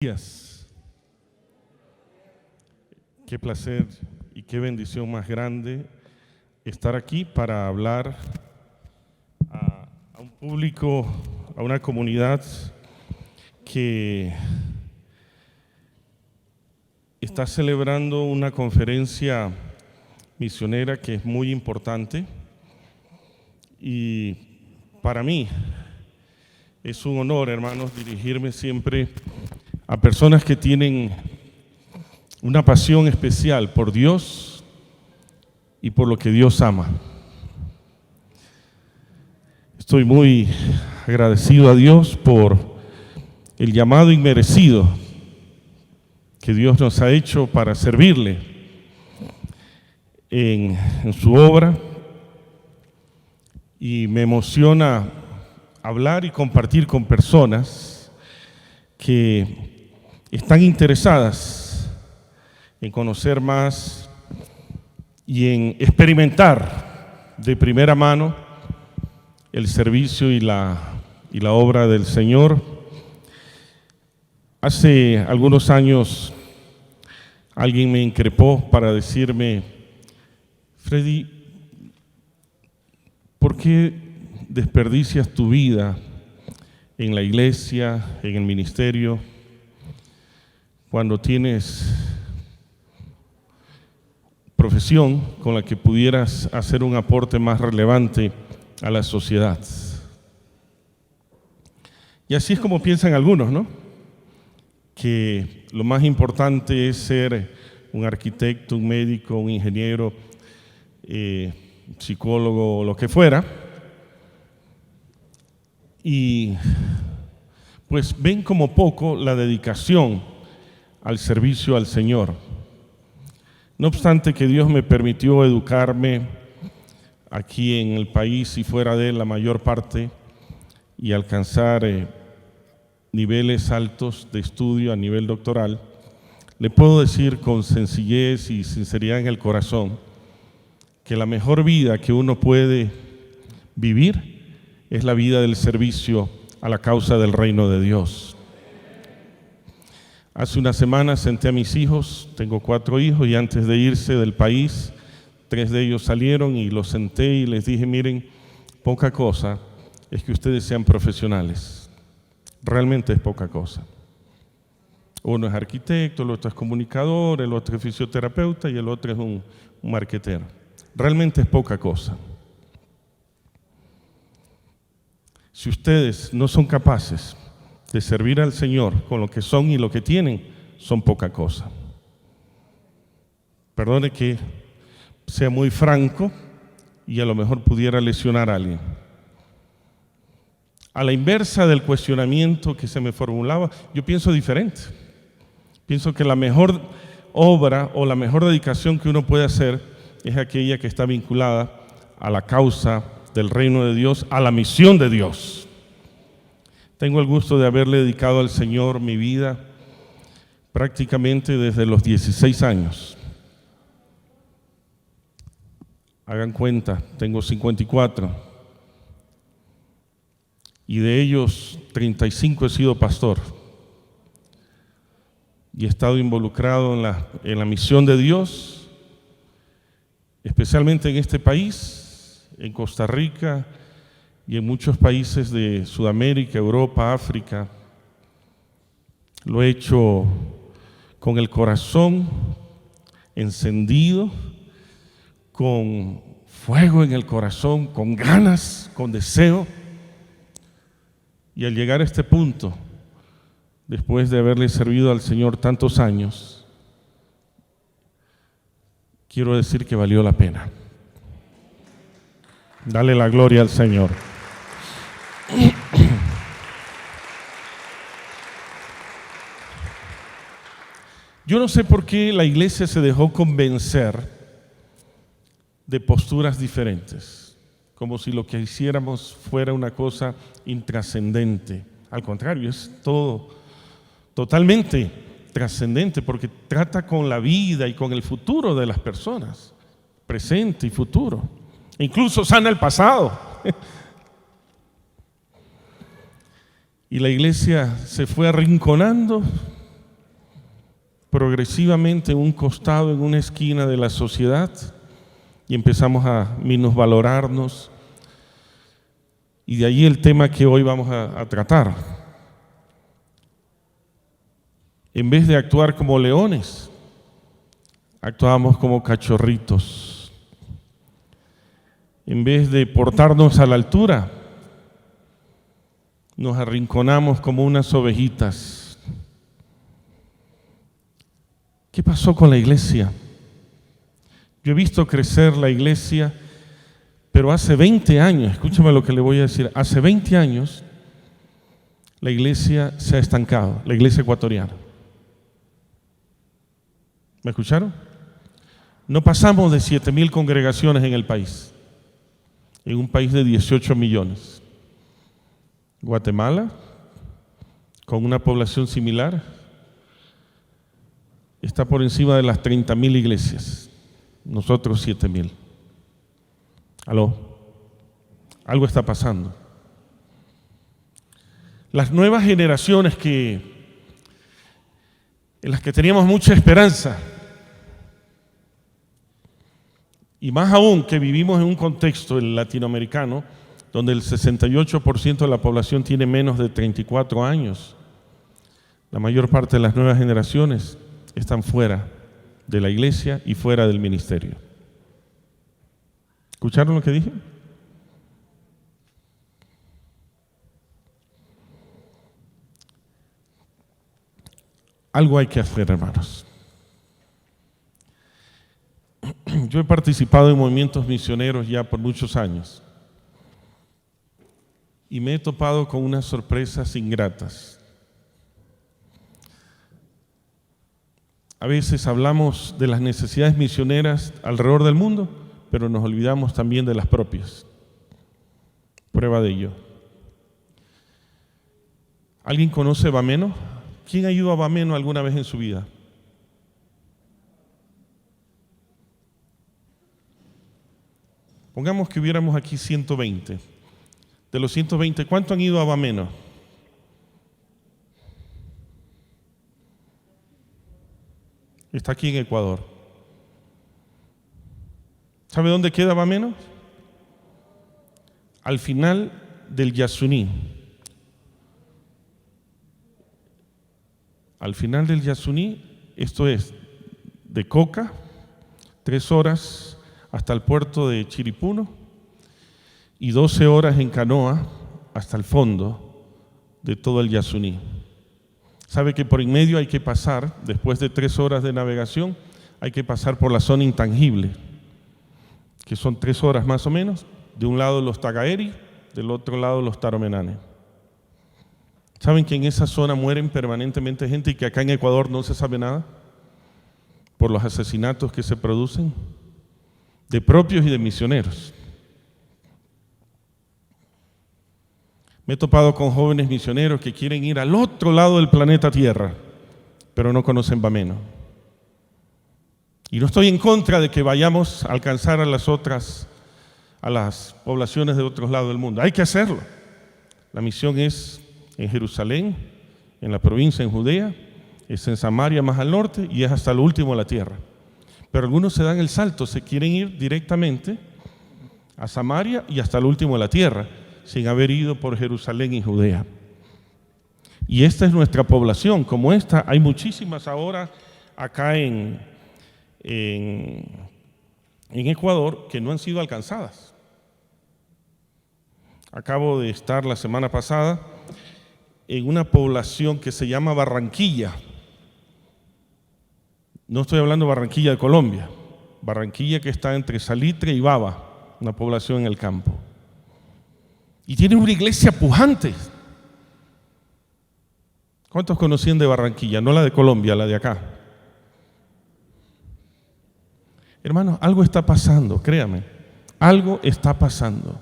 Días. Qué placer y qué bendición más grande estar aquí para hablar a un público, a una comunidad que está celebrando una conferencia misionera que es muy importante, y para mí es un honor, hermanos, dirigirme siempre a personas que tienen una pasión especial por Dios y por lo que Dios ama. Estoy muy agradecido a Dios por el llamado inmerecido que Dios nos ha hecho para servirle en su obra, y me emociona hablar y compartir con personas que están interesadas en conocer más y en experimentar de primera mano el servicio y la obra del Señor. Hace algunos años alguien me increpó para decirme: Freddy, ¿por qué desperdicias tu vida en la iglesia, en el ministerio, cuando tienes profesión con la que pudieras hacer un aporte más relevante a la sociedad? Y así es como piensan algunos, ¿no? Que lo más importante es ser un arquitecto, un médico, un ingeniero, psicólogo o lo que fuera, y pues ven como poco la dedicación al servicio al Señor. No obstante que Dios me permitió educarme aquí en el país y fuera de él la mayor parte, y alcanzar niveles altos de estudio a nivel doctoral, le puedo decir con sencillez y sinceridad en el corazón que la mejor vida que uno puede vivir es la vida del servicio a la causa del reino de Dios. Hace una semana senté a mis hijos, tengo 4 hijos, y antes de irse del país, 3 de ellos salieron y los senté y les dije: miren, poca cosa es que ustedes sean profesionales, realmente es poca cosa. Uno es arquitecto, el otro es comunicador, el otro es fisioterapeuta y el otro es un marquetero. Realmente es poca cosa. Si ustedes no son capaces de servir al Señor con lo que son y lo que tienen, son poca cosa. Perdone que sea muy franco y a lo mejor pudiera lesionar a alguien. A la inversa del cuestionamiento que se me formulaba, yo pienso diferente. Pienso que la mejor obra o la mejor dedicación que uno puede hacer es aquella que está vinculada a la causa del reino de Dios, a la misión de Dios. Tengo el gusto de haberle dedicado al Señor mi vida prácticamente desde los 16 años. Hagan cuenta, tengo 54. Y de ellos 35 he sido pastor. Y he estado involucrado en la misión de Dios, especialmente en este país, en Costa Rica y en muchos países de Sudamérica, Europa, África. Lo he hecho con el corazón encendido, con fuego en el corazón, con ganas, con deseo. Y al llegar a este punto, después de haberle servido al Señor tantos años, quiero decir que valió la pena. Dale la gloria al Señor. Yo no sé por qué la iglesia se dejó convencer de posturas diferentes, como si lo que hiciéramos fuera una cosa intrascendente. Al contrario, es todo totalmente trascendente, porque trata con la vida y con el futuro de las personas, presente y futuro. Incluso sana el pasado. Y la iglesia se fue arrinconando progresivamente en un costado, en una esquina de la sociedad, y empezamos a minusvalorarnos. Y de ahí el tema que hoy vamos a tratar. En vez de actuar como leones, actuamos como cachorritos. En vez de portarnos a la altura, nos arrinconamos como unas ovejitas. ¿Qué pasó con la iglesia? Yo he visto crecer la iglesia, pero hace 20 años, escúchame lo que le voy a decir, hace 20 años la iglesia se ha estancado, la iglesia ecuatoriana. ¿Me escucharon? No pasamos de 7,000 congregaciones en el país, en un país de 18 millones. Guatemala, con una población similar, está por encima de las 30,000 iglesias, nosotros 7,000. ¿Aló? Algo está pasando. Las nuevas generaciones en las que teníamos mucha esperanza, y más aún que vivimos en un contexto latinoamericano donde el 68% de la población tiene menos de 34 años. La mayor parte de las nuevas generaciones están fuera de la iglesia y fuera del ministerio. ¿Escucharon lo que dije? Algo hay que hacer, hermanos. Yo he participado en movimientos misioneros ya por muchos años y me he topado con unas sorpresas ingratas. A veces hablamos de las necesidades misioneras alrededor del mundo, pero nos olvidamos también de las propias. Prueba de ello. ¿Alguien conoce Bameno? ¿Quién ha ido a Bameno alguna vez en su vida? Pongamos que hubiéramos aquí 120. De los 120, ¿cuántos han ido a Bameno? Está aquí en Ecuador. ¿Sabe dónde queda Bameno? Al final del Yasuní. Al final del Yasuní, esto es de Coca, 3 horas hasta el puerto de Chiripuno y 12 horas en canoa hasta el fondo de todo el Yasuní. Sabe que por en medio hay que pasar, después de 3 horas de navegación, hay que pasar por la zona intangible, que son 3 horas más o menos, de un lado los Tagaeri, del otro lado los Taromenane. ¿Saben que en esa zona mueren permanentemente gente y que acá en Ecuador no se sabe nada? Por los asesinatos que se producen, de propios y de misioneros. Me he topado con jóvenes misioneros que quieren ir al otro lado del planeta Tierra, pero no conocen Bameno. Y no estoy en contra de que vayamos a alcanzar a las poblaciones de otros lados del mundo. Hay que hacerlo. La misión es en Jerusalén, en la provincia, en Judea, es en Samaria más al norte y es hasta lo último de la tierra. Pero algunos se dan el salto, se quieren ir directamente a Samaria y hasta lo último de la tierra, sin haber ido por Jerusalén y Judea. Y esta es nuestra población. Como esta, hay muchísimas ahora acá en Ecuador que no han sido alcanzadas. Acabo de estar la semana pasada en una población que se llama Barranquilla. No estoy hablando de Barranquilla de Colombia, Barranquilla que está entre Salitre y Baba, una población en el campo. Y tiene una iglesia pujante. ¿Cuántos conocían de Barranquilla? No la de Colombia, la de acá. Hermanos, algo está pasando, créame, algo está pasando.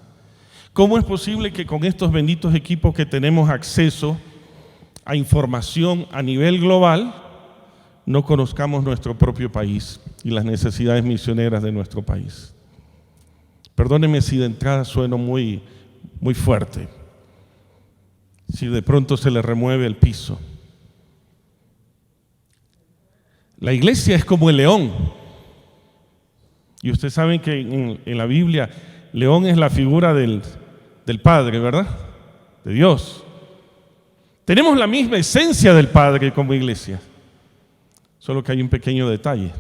¿Cómo es posible que con estos benditos equipos que tenemos acceso a información a nivel global, no conozcamos nuestro propio país y las necesidades misioneras de nuestro país? Perdónenme si de entrada sueno muy fuerte, si de pronto se le remueve el piso. La iglesia es como el león. Y ustedes saben que en la Biblia, león es la figura del Padre, ¿verdad? De Dios. Tenemos la misma esencia del Padre como iglesia. Solo que hay un pequeño detalle.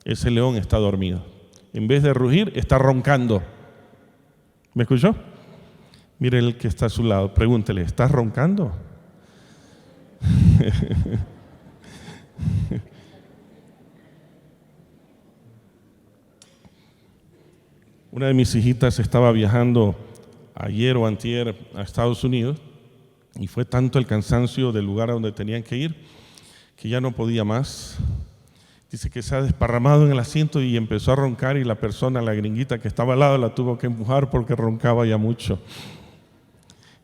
Ese león está dormido. En vez de rugir, está roncando. ¿Me escuchó? Mire el que está a su lado, pregúntele, ¿estás roncando? Una de mis hijitas estaba viajando ayer o antier a Estados Unidos y fue tanto el cansancio del lugar a donde tenían que ir que ya no podía más. Dice que se ha desparramado en el asiento y empezó a roncar y la persona, la gringuita que estaba al lado, la tuvo que empujar porque roncaba ya mucho.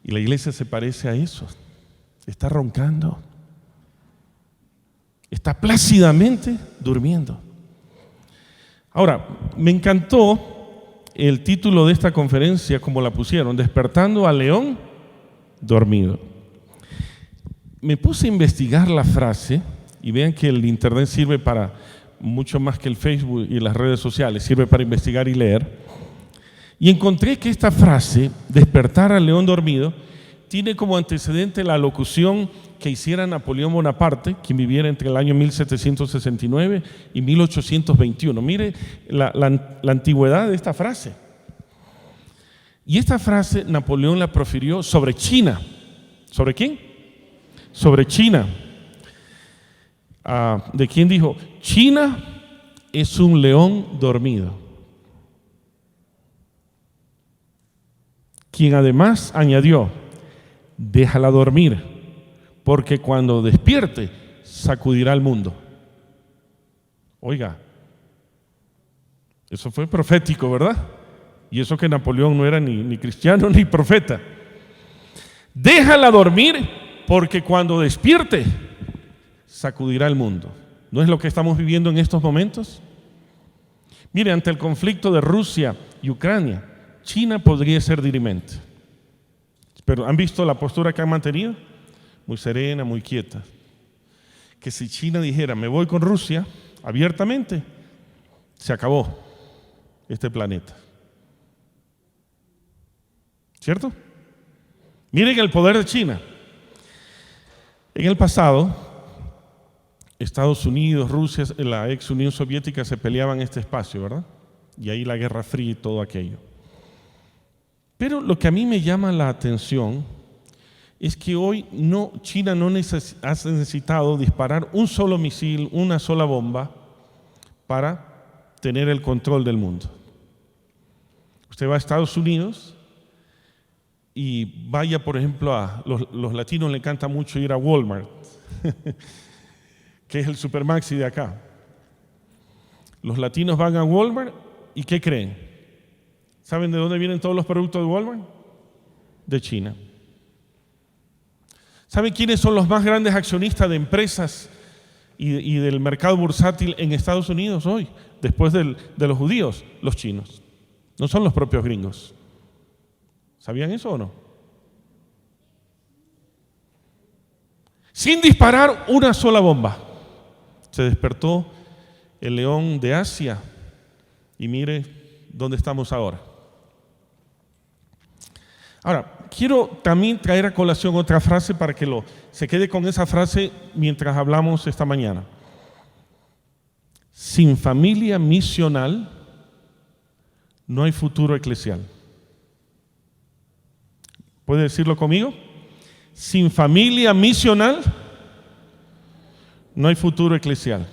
Y la iglesia se parece a eso. Está roncando. Está plácidamente durmiendo. Ahora, me encantó el título de esta conferencia, como la pusieron, Despertando al León Dormido. Me puse a investigar la frase. Y vean que el internet sirve para mucho más que el Facebook y las redes sociales, sirve para investigar y leer. Y encontré que esta frase, despertar al león dormido, tiene como antecedente la locución que hiciera Napoleón Bonaparte, quien viviera entre el año 1769 y 1821. Mire la antigüedad de esta frase. Y esta frase Napoleón la profirió sobre China. ¿Sobre quién? Sobre China. ¿De quién dijo? China es un león dormido. Quien además añadió, déjala dormir, porque cuando despierte sacudirá al mundo. Oiga, eso fue profético, ¿verdad? Y eso que Napoleón no era ni cristiano ni profeta. Déjala dormir, porque cuando despierte sacudirá el mundo. ¿No es lo que estamos viviendo en estos momentos? Mire, ante el conflicto de Rusia y Ucrania, China podría ser dirimente. Pero ¿han visto la postura que han mantenido? Muy serena, muy quieta. Que si China dijera, me voy con Rusia, abiertamente, se acabó este planeta. ¿Cierto? Miren el poder de China. En el pasado, Estados Unidos, Rusia, la ex Unión Soviética se peleaban este espacio, ¿verdad? Y ahí la Guerra Fría y todo aquello. Pero lo que a mí me llama la atención es que hoy China no ha necesitado disparar un solo misil, una sola bomba para tener el control del mundo. Usted va a Estados Unidos y vaya, por ejemplo, a los latinos les encanta mucho ir a Walmart, que es el Supermaxi de acá. Los latinos van a Walmart y ¿qué creen? ¿Saben de dónde vienen todos los productos de Walmart? De China. ¿Saben quiénes son los más grandes accionistas de empresas y del mercado bursátil en Estados Unidos hoy? Después de los judíos, los chinos. No son los propios gringos. ¿Sabían eso o no? Sin disparar una sola bomba, se despertó el león de Asia y mire dónde estamos ahora. Ahora, quiero también traer a colación otra frase para que se quede con esa frase mientras hablamos esta mañana. Sin familia misional no hay futuro eclesial. ¿Puede decirlo conmigo? Sin familia misional no hay futuro eclesial.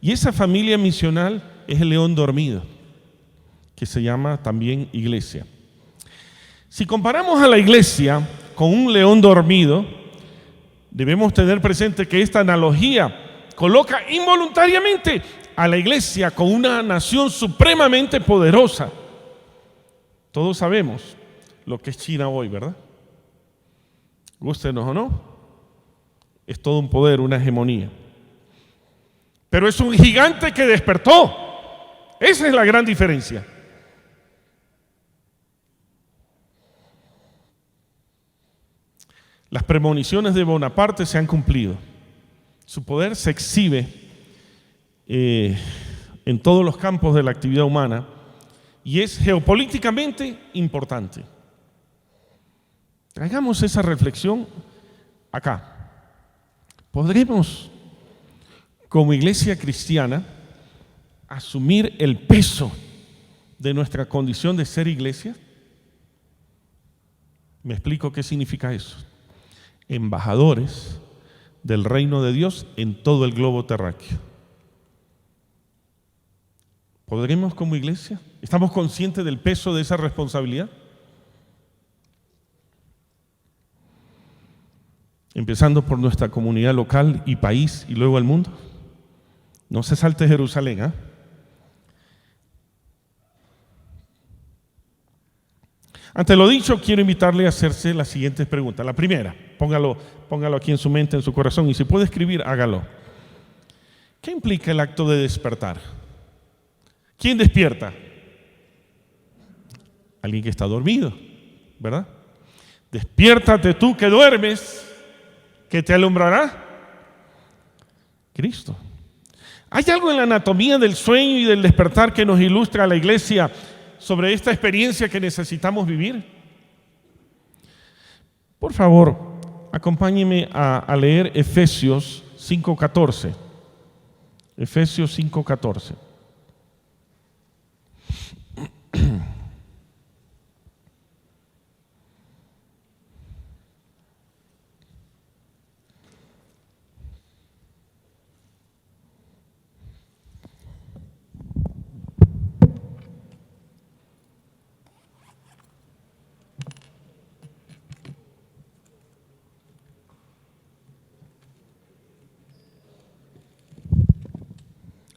Y esa familia misional es el león dormido, que se llama también iglesia. Si comparamos a la iglesia con un león dormido, debemos tener presente que esta analogía coloca involuntariamente a la iglesia con una nación supremamente poderosa. Todos sabemos lo que es China hoy, ¿verdad? Gústenos o no, es todo un poder, una hegemonía. Pero es un gigante que despertó. Esa es la gran diferencia. Las premoniciones de Bonaparte se han cumplido. Su poder se exhibe en todos los campos de la actividad humana y es geopolíticamente importante. Traigamos esa reflexión acá. ¿Podremos, como iglesia cristiana, asumir el peso de nuestra condición de ser iglesia? Me explico qué significa eso. Embajadores del reino de Dios en todo el globo terráqueo. ¿Podremos como iglesia? ¿Estamos conscientes del peso de esa responsabilidad? Empezando por nuestra comunidad local y país y luego el mundo. No se salte Jerusalén, ¿eh? Ante lo dicho, quiero invitarle a hacerse las siguientes preguntas. La primera, póngalo aquí en su mente, en su corazón, y si puede escribir, hágalo. ¿Qué implica el acto de despertar? ¿Quién despierta? Alguien que está dormido, ¿verdad? Despiértate tú que duermes, que te alumbrará Cristo. ¿Hay algo en la anatomía del sueño y del despertar que nos ilustra a la iglesia sobre esta experiencia que necesitamos vivir? Por favor, acompáñeme a leer Efesios 5:14. Efesios 5:14.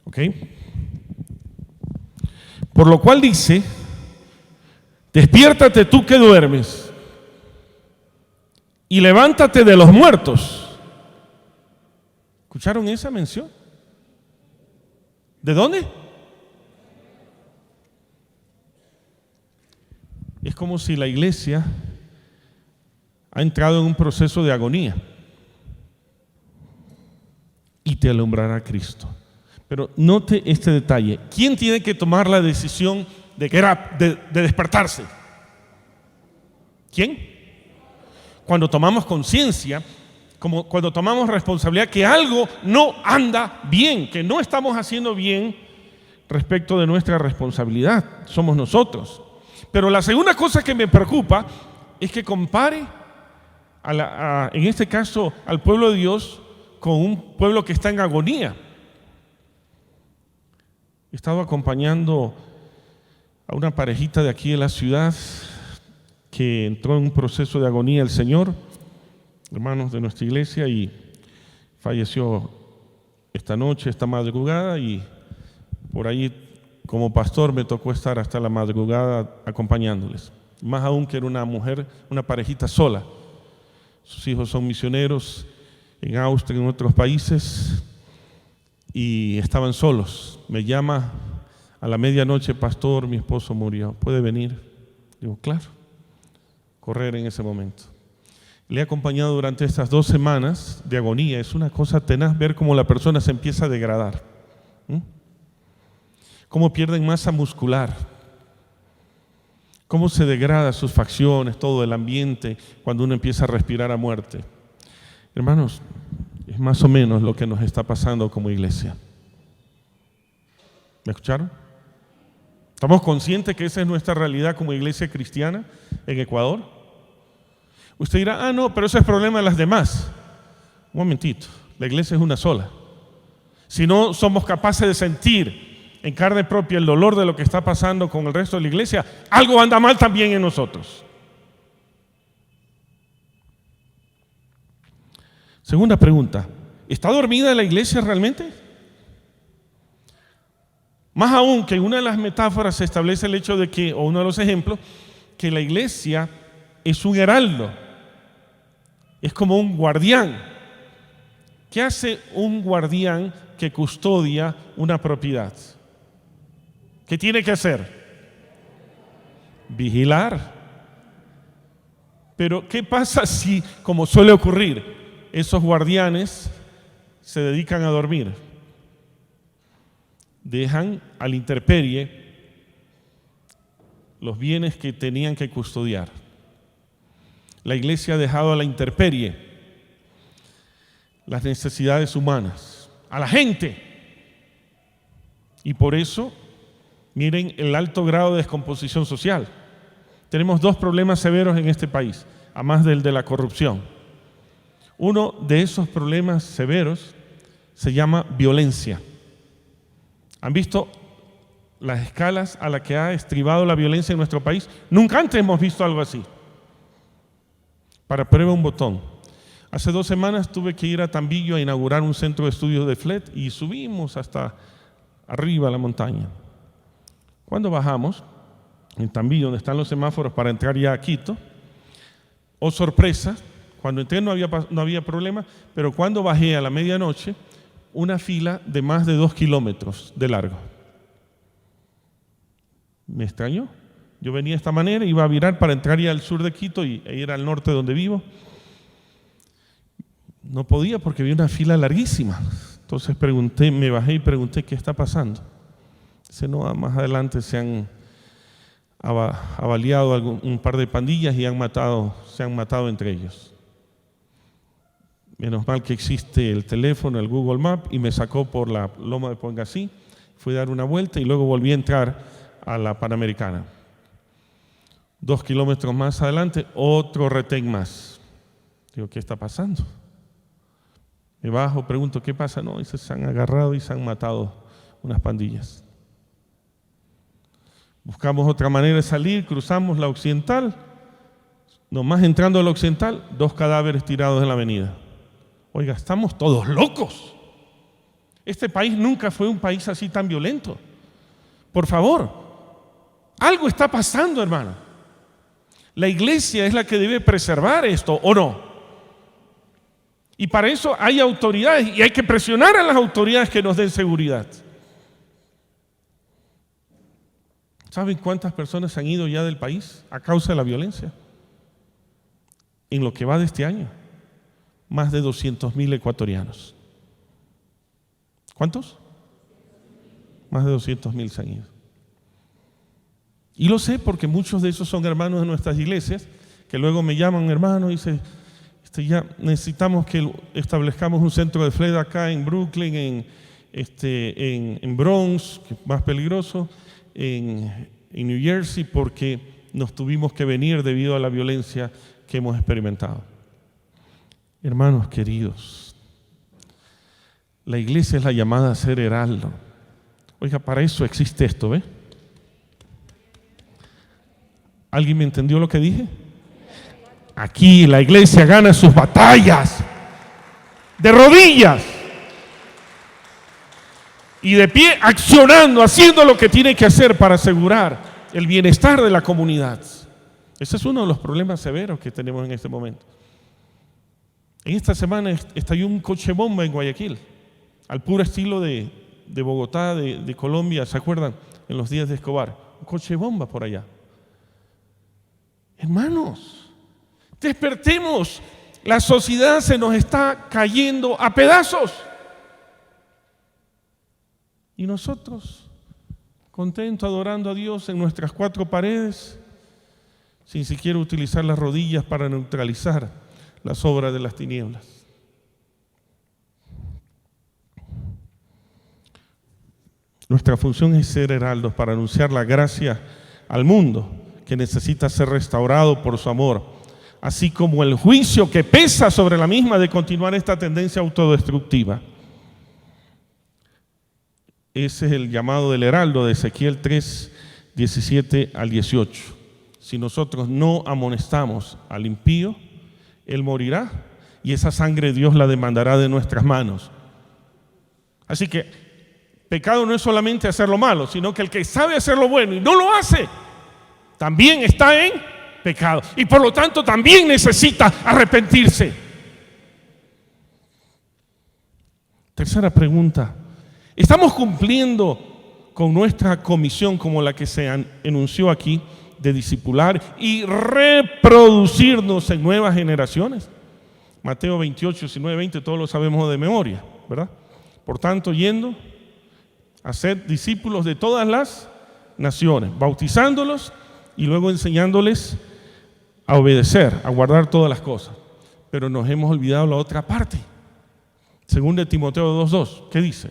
¿Ok? Por lo cual dice, despiértate tú que duermes y levántate de los muertos. ¿Escucharon esa mención? ¿De dónde? Es como si la iglesia ha entrado en un proceso de agonía y te alumbrará Cristo. Pero note este detalle. ¿Quién tiene que tomar la decisión de despertarse? ¿Quién? Cuando tomamos conciencia, como cuando tomamos responsabilidad que algo no anda bien, que no estamos haciendo bien respecto de nuestra responsabilidad, somos nosotros. Pero la segunda cosa que me preocupa es que compare en este caso al pueblo de Dios con un pueblo que está en agonía. He estado acompañando a una parejita de aquí de la ciudad que entró en un proceso de agonía el Señor, hermanos de nuestra iglesia, y falleció esta noche, esta madrugada, y por ahí como pastor me tocó estar hasta la madrugada acompañándoles. Más aún que era una mujer, una parejita sola. Sus hijos son misioneros en Austria y en otros países y estaban solos. Me llama a la medianoche, pastor, mi esposo murió, ¿puede venir? Digo, claro, correr en ese momento. Le he acompañado durante estas 2 semanas de agonía. Es una cosa tenaz ver cómo la persona se empieza a degradar, cómo pierden masa muscular, cómo se degrada sus facciones, todo el ambiente cuando uno empieza a respirar a muerte. Hermanos, es más o menos lo que nos está pasando como iglesia. ¿Me escucharon? ¿Estamos conscientes que esa es nuestra realidad como iglesia cristiana en Ecuador? Usted dirá, no, pero ese es problema de las demás. Un momentito, la iglesia es una sola. Si no somos capaces de sentir en carne propia el dolor de lo que está pasando con el resto de la iglesia, algo anda mal también en nosotros. Segunda pregunta, ¿está dormida la iglesia realmente? Más aún que en una de las metáforas se establece el hecho de que, o uno de los ejemplos, que la iglesia es un heraldo, es como un guardián. ¿Qué hace un guardián que custodia una propiedad? ¿Qué tiene que hacer? Vigilar. Pero ¿qué pasa si, como suele ocurrir, esos guardianes se dedican a dormir? dejan a la intemperie los bienes que tenían que custodiar. La iglesia ha dejado a la intemperie las necesidades humanas, a la gente. Y por eso, miren el alto grado de descomposición social. Tenemos dos problemas severos en este país, además del de la corrupción. Uno de esos problemas severos se llama violencia. ¿Han visto las escalas a las que ha estribado la violencia en nuestro país? Nunca antes hemos visto algo así. Para prueba un botón. Hace 2 semanas tuve que ir a Tambillo a inaugurar un centro de estudios de FLET y subimos hasta arriba a la montaña. Cuando bajamos, en Tambillo, donde están los semáforos para entrar ya a Quito, oh sorpresa, cuando entré no había problema, pero cuando bajé a la medianoche, una fila de más de 2 kilómetros de largo. Me extrañó. Yo venía de esta manera, iba a virar para entrar ya al sur de Quito e ir al norte donde vivo. No podía porque había una fila larguísima. Entonces me bajé y pregunté qué está pasando. Dice, no, más adelante se han avaliado un par de pandillas y se han matado entre ellos. Menos mal que existe el teléfono, el Google Maps, y me sacó por la loma de Pongasí, fui a dar una vuelta y luego volví a entrar a la Panamericana. 2 kilómetros más adelante, otro retén más. Digo, ¿qué está pasando? Me bajo, pregunto, ¿qué pasa? No, dice, se han agarrado y se han matado unas pandillas. Buscamos otra manera de salir, cruzamos la occidental, nomás entrando a la occidental, 2 cadáveres tirados en la avenida. Oiga, estamos todos locos. Este país nunca fue un país así tan violento. Por favor, algo está pasando, hermano. La iglesia es la que debe preservar esto, ¿o no? Y para eso hay autoridades y hay que presionar a las autoridades que nos den seguridad. ¿Saben cuántas personas han ido ya del país a causa de la violencia? En lo que va de este año, más de 200,000 ecuatorianos. ¿Cuántos? Más de 200,000 se han ido. Y lo sé porque muchos de esos son hermanos de nuestras iglesias que luego me llaman, hermano, y dicen, ya necesitamos que establezcamos un centro de FLED acá en Brooklyn, en Bronx, que es más peligroso, en New Jersey, porque nos tuvimos que venir debido a la violencia que hemos experimentado. Hermanos queridos, la iglesia es la llamada a ser heraldo. Oiga, para eso existe esto, ¿ve? ¿Alguien me entendió lo que dije? Aquí la iglesia gana sus batallas de rodillas y de pie, accionando, haciendo lo que tiene que hacer para asegurar el bienestar de la comunidad. Ese es uno de los problemas severos que tenemos en este momento. En esta semana estalló un coche bomba en Guayaquil, al puro estilo de Bogotá, de Colombia, ¿se acuerdan? En los días de Escobar, un coche bomba por allá. Hermanos, despertemos, la sociedad se nos está cayendo a pedazos. Y nosotros, contentos, adorando a Dios en nuestras 4 paredes, sin siquiera utilizar las rodillas para neutralizar las obras de las tinieblas. Nuestra función es ser heraldos para anunciar la gracia al mundo que necesita ser restaurado por su amor, así como el juicio que pesa sobre la misma de continuar esta tendencia autodestructiva. Ese es el llamado del heraldo de Ezequiel 3, 17 al 18. Si nosotros no amonestamos al impío, él morirá y esa sangre Dios la demandará de nuestras manos. Así que pecado no es solamente hacer lo malo, sino que el que sabe hacer lo bueno y no lo hace, también está en pecado y por lo tanto también necesita arrepentirse. Tercera pregunta. ¿Estamos cumpliendo con nuestra comisión como la que se enunció aquí de discipular y reproducirnos en nuevas generaciones? Mateo 28, 19, 20, todos lo sabemos de memoria, ¿verdad? Por tanto, yendo, Haced discípulos de todas las naciones, bautizándolos y luego enseñándoles a obedecer, a guardar todas las cosas. Pero nos hemos olvidado la otra parte. Según de Timoteo 2:2, ¿qué dice?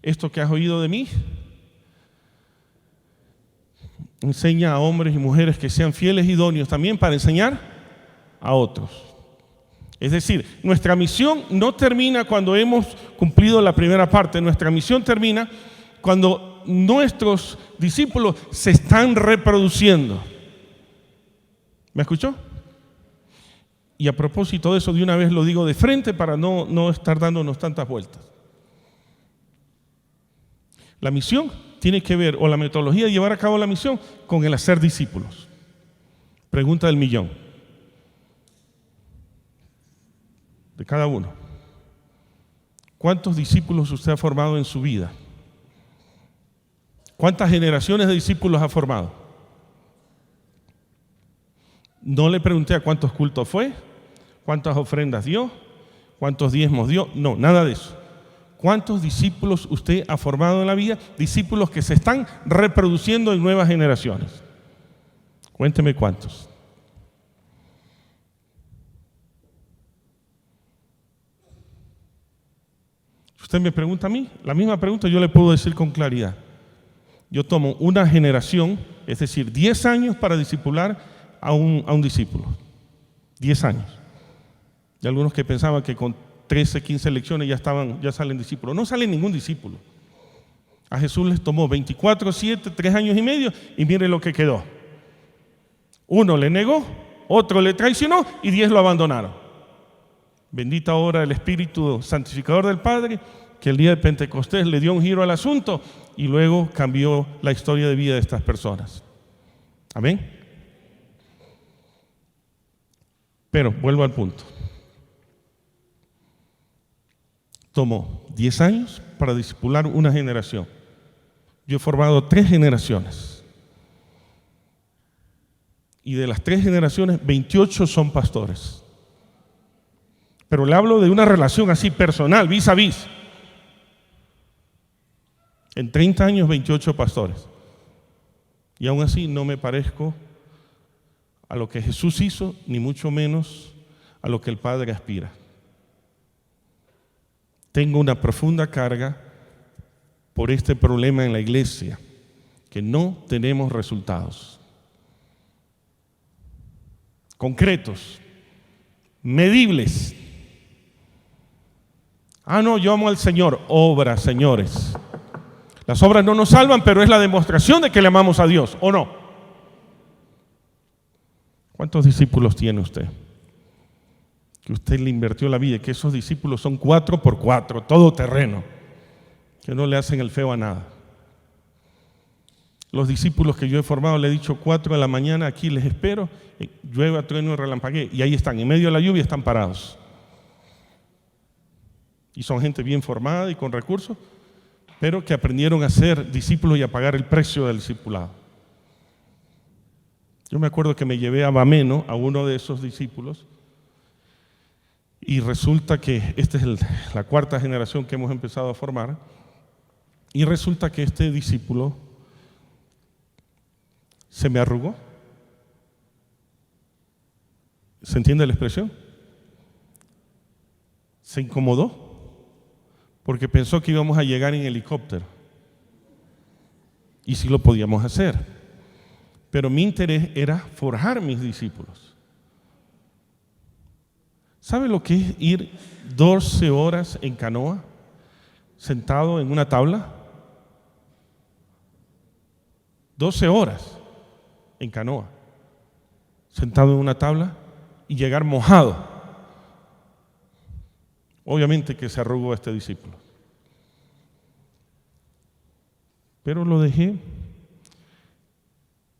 Esto que has oído de mí, enseña a hombres y mujeres que sean fieles y idóneos también para enseñar a otros. Es decir, nuestra misión no termina cuando hemos cumplido la primera parte. Nuestra misión termina cuando nuestros discípulos se están reproduciendo. ¿Me escuchó? Y a propósito de eso, de una vez lo digo de frente para no estar dándonos tantas vueltas. La misión tiene que ver, o la metodología de llevar a cabo la misión, con el hacer discípulos. Pregunta del millón. De cada uno. ¿Cuántos discípulos usted ha formado en su vida? ¿Cuántas generaciones de discípulos ha formado? No le pregunté a cuántos cultos fue, cuántas ofrendas dio, cuántos diezmos dio, no, nada de eso. ¿Cuántos discípulos usted ha formado en la vida? Discípulos que se están reproduciendo en nuevas generaciones. Cuénteme cuántos. Usted me pregunta a mí, la misma pregunta yo le puedo decir con claridad. Yo tomo una generación, es decir, 10 años para discipular a un discípulo. 10 años. Y algunos que pensaban que con 13, 15 lecciones ya salen discípulos. No sale ningún discípulo. A Jesús les tomó 24, 7, 3 años y medio y mire lo que quedó. Uno le negó, otro le traicionó y 10 lo abandonaron. Bendita hora el Espíritu Santificador del Padre, que el día de Pentecostés le dio un giro al asunto y luego cambió la historia de vida de estas personas. Amén. Pero vuelvo al punto. Tomó 10 años para discipular una generación. Yo he formado 3 generaciones. Y de las 3 generaciones, 28 son pastores. Pero le hablo de una relación así personal, vis a vis. En 30 años, 28 pastores. Y aún así no me parezco a lo que Jesús hizo, ni mucho menos a lo que el Padre aspira. Tengo una profunda carga por este problema en la iglesia, que no tenemos resultados concretos, medibles. No, yo amo al Señor. Obras, señores. Las obras no nos salvan, pero es la demostración de que le amamos a Dios, ¿o no? ¿Cuántos discípulos tiene usted? Que usted le invirtió la vida, que esos discípulos son 4x4, todo terreno, que no le hacen el feo a nada. Los discípulos que yo he formado, le he dicho 4 de la mañana, aquí les espero, llueve, trueno y relampaguee, y ahí están, en medio de la lluvia están parados. Y son gente bien formada y con recursos, pero que aprendieron a ser discípulos y a pagar el precio del discipulado. Yo me acuerdo que me llevé a Bameno, a uno de esos discípulos, y resulta que esta es la 4ª generación que hemos empezado a formar, y resulta que este discípulo se me arrugó. ¿Se entiende la expresión? Se incomodó porque pensó que íbamos a llegar en helicóptero. Y sí lo podíamos hacer. Pero mi interés era forjar mis discípulos. ¿Sabe lo que es ir 12 horas en canoa, sentado en una tabla? 12 horas en canoa, sentado en una tabla y llegar mojado. Obviamente que se arrugó este discípulo. Pero lo dejé.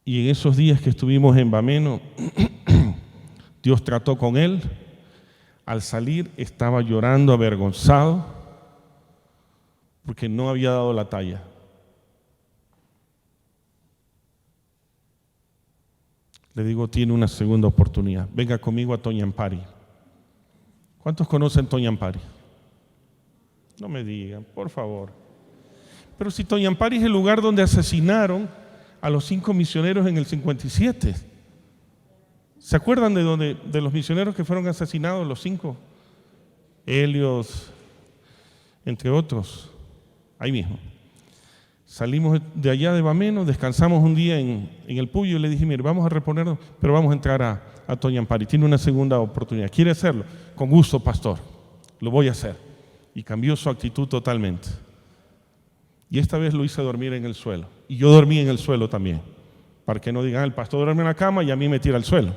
Y en esos días que estuvimos en Bameno, Dios trató con él. Al salir estaba llorando avergonzado porque no había dado la talla. Le digo, tiene una segunda oportunidad. Venga conmigo a Toñampari. ¿Cuántos conocen Toñampari? No me digan, por favor. Pero si Toñampari es el lugar donde asesinaron a los 5 misioneros en el 57. ¿Se acuerdan de los misioneros que fueron asesinados, los 5? Helios, entre otros, ahí mismo. Salimos de allá de Bameno, descansamos un día en el Puyo y le dije, mire, vamos a reponernos, pero vamos a entrar a Toñampari. Tiene una segunda oportunidad. ¿Quiere hacerlo? Con gusto, pastor. Lo voy a hacer. Y cambió su actitud totalmente. Y esta vez lo hice dormir en el suelo. Y yo dormí en el suelo también. Para que no digan, el pastor duerme en la cama y a mí me tira al suelo.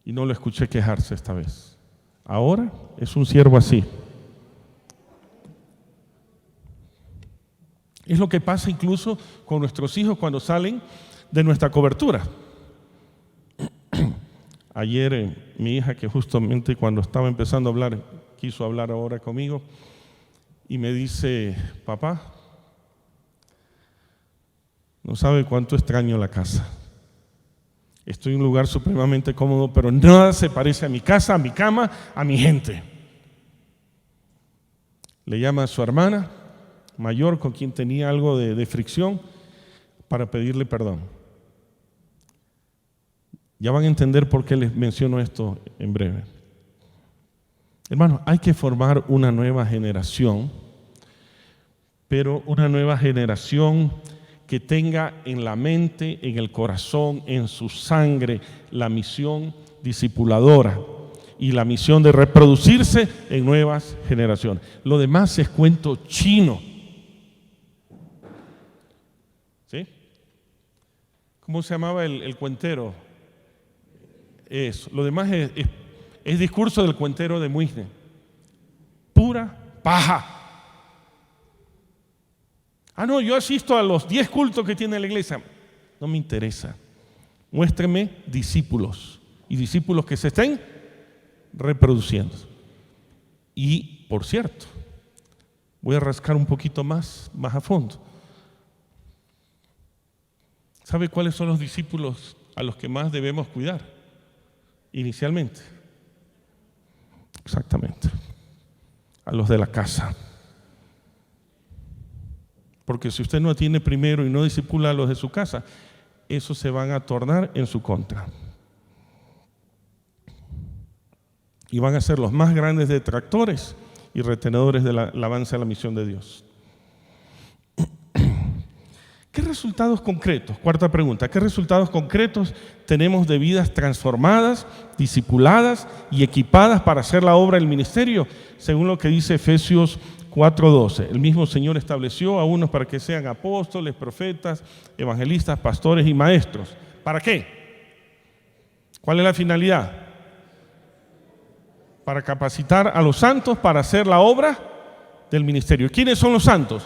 Y no lo escuché quejarse esta vez. Ahora es un siervo así. Es lo que pasa incluso con nuestros hijos cuando salen de nuestra cobertura. Ayer mi hija, que justamente cuando estaba empezando a hablar, quiso hablar ahora conmigo y me dice, papá, no sabe cuánto extraño la casa. Estoy en un lugar supremamente cómodo, pero nada se parece a mi casa, a mi cama, a mi gente. Le llama a su hermana mayor, con quien tenía algo de fricción, para pedirle perdón. Ya van a entender por qué les menciono esto en breve. Hermanos, hay que formar una nueva generación, pero una nueva generación que tenga en la mente, en el corazón, en su sangre, la misión discipuladora y la misión de reproducirse en nuevas generaciones. Lo demás es cuento chino. ¿Sí? ¿Cómo se llamaba el cuentero? Eso. Lo demás es discurso del cuentero de Muisne. Pura paja. No, yo asisto a los 10 cultos que tiene la iglesia. No me interesa. Muéstreme discípulos. Y discípulos que se estén reproduciendo. Y, por cierto, voy a rascar un poquito más a fondo. ¿Sabe cuáles son los discípulos a los que más debemos cuidar? Inicialmente. Exactamente. A los de la casa. Porque si usted no atiende primero y no discipula a los de su casa, esos se van a tornar en su contra. Y van a ser los más grandes detractores y retenedores del avance a la misión de Dios. ¿Qué resultados concretos? Cuarta pregunta. ¿Qué resultados concretos tenemos de vidas transformadas, discipuladas y equipadas para hacer la obra del ministerio? Según lo que dice Efesios 4:12. El mismo Señor estableció a unos para que sean apóstoles, profetas, evangelistas, pastores y maestros. ¿Para qué? ¿Cuál es la finalidad? Para capacitar a los santos para hacer la obra del ministerio. ¿Quiénes son los santos?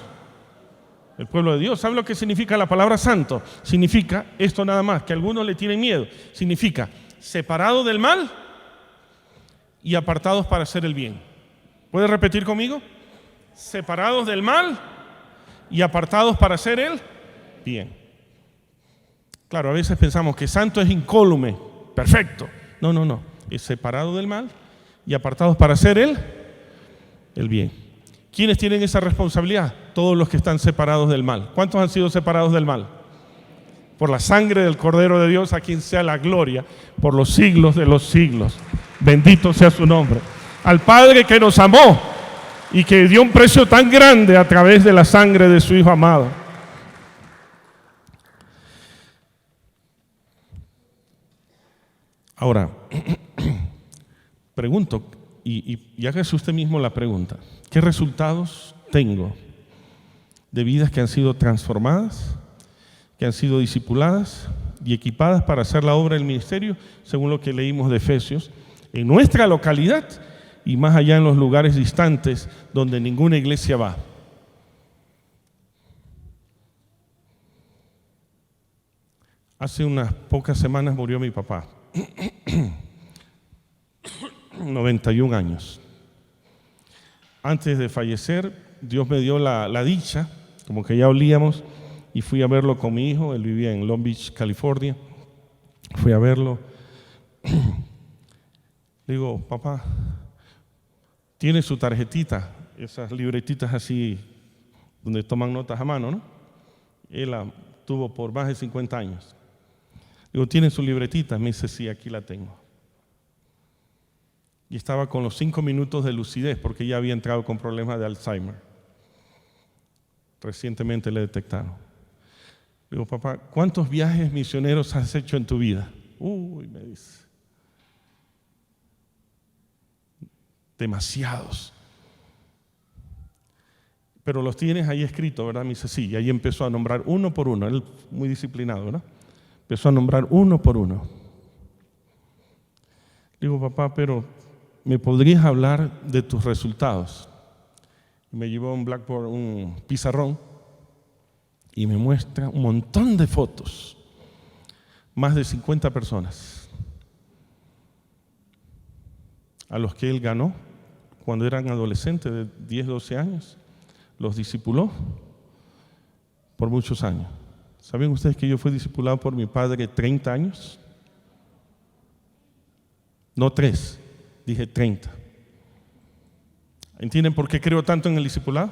El pueblo de Dios. ¿Sabe lo que significa la palabra santo? Significa esto nada más, que algunos le tienen miedo. Significa separado del mal y apartados para hacer el bien. ¿Puede repetir conmigo? Separados del mal y apartados para hacer el bien. Claro, a veces pensamos que santo es incólume, perfecto. No. Es separado del mal y apartados para hacer el bien. ¿Quiénes tienen esa responsabilidad? Todos los que están separados del mal. ¿Cuántos han sido separados del mal? Por la sangre del Cordero de Dios, a quien sea la gloria por los siglos de los siglos. Bendito sea su nombre. Al Padre que nos amó y que dio un precio tan grande a través de la sangre de su Hijo amado. Ahora, pregunto, y hágase usted mismo la pregunta, ¿qué resultados tengo de vidas que han sido transformadas, que han sido discipuladas y equipadas para hacer la obra del ministerio, según lo que leímos de Efesios, en nuestra localidad y más allá en los lugares distantes donde ninguna iglesia va? Hace unas pocas semanas murió mi papá, 91 años. Antes de fallecer, Dios me dio la dicha, como que ya olíamos, y fui a verlo con mi hijo. Él vivía en Long Beach, California. Fui a verlo. Le digo, papá, Tiene su tarjetita, esas libretitas así, donde toman notas a mano, ¿no? Él la tuvo por más de 50 años. Digo, ¿tiene su libretita? Me dice, sí, aquí la tengo. Y estaba con los 5 minutos de lucidez, porque ya había entrado con problemas de Alzheimer. Recientemente le detectaron. Digo, papá, ¿cuántos viajes misioneros has hecho en tu vida? Uy, me dice. Demasiados. Pero los tienes ahí escritos, ¿verdad? Me dice, sí. Y ahí empezó a nombrar uno por uno. Él muy disciplinado, ¿verdad? Empezó a nombrar uno por uno. Digo, papá, pero ¿me podrías hablar de tus resultados? Y me llevó un Blackboard, un pizarrón, y me muestra un montón de fotos. Más de 50 personas a los que él ganó cuando eran adolescentes de 10, 12 años. Los discipuló por muchos años. ¿Saben ustedes que yo fui discipulado por mi padre 30 años? No 3, dije 30. ¿Entienden por qué creo tanto en el discipulado?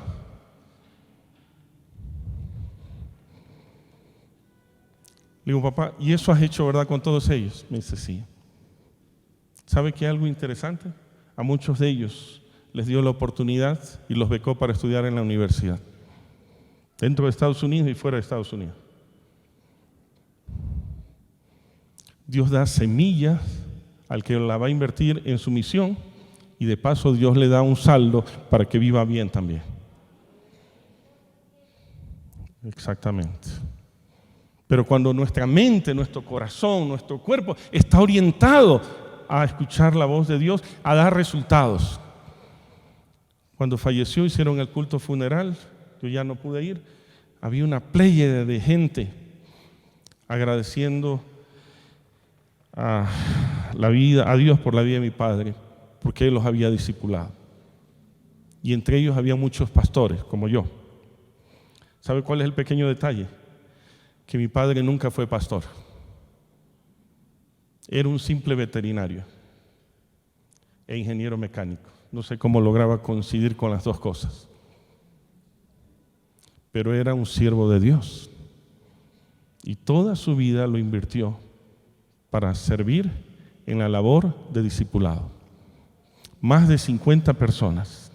Le digo, papá, ¿y eso has hecho, verdad, con todos ellos? Me dice, sí. ¿Sabe qué algo interesante? A muchos de ellos les dio la oportunidad y los becó para estudiar en la universidad, dentro de Estados Unidos y fuera de Estados Unidos. Dios da semillas al que la va a invertir en su misión y de paso Dios le da un saldo para que viva bien también. Exactamente. Pero cuando nuestra mente, nuestro corazón, nuestro cuerpo está orientado a escuchar la voz de Dios, a dar resultados. Cuando falleció, hicieron el culto funeral, yo ya no pude ir, había una pléyade de gente agradeciendo a Dios por la vida de mi padre, porque Él los había discipulado. Y entre ellos había muchos pastores, como yo. ¿Sabe cuál es el pequeño detalle? Que mi padre nunca fue pastor. Era un simple veterinario e ingeniero mecánico. No sé cómo lograba coincidir con las dos cosas. Pero era un siervo de Dios. Y toda su vida lo invirtió para servir en la labor de discipulado. Más de 50 personas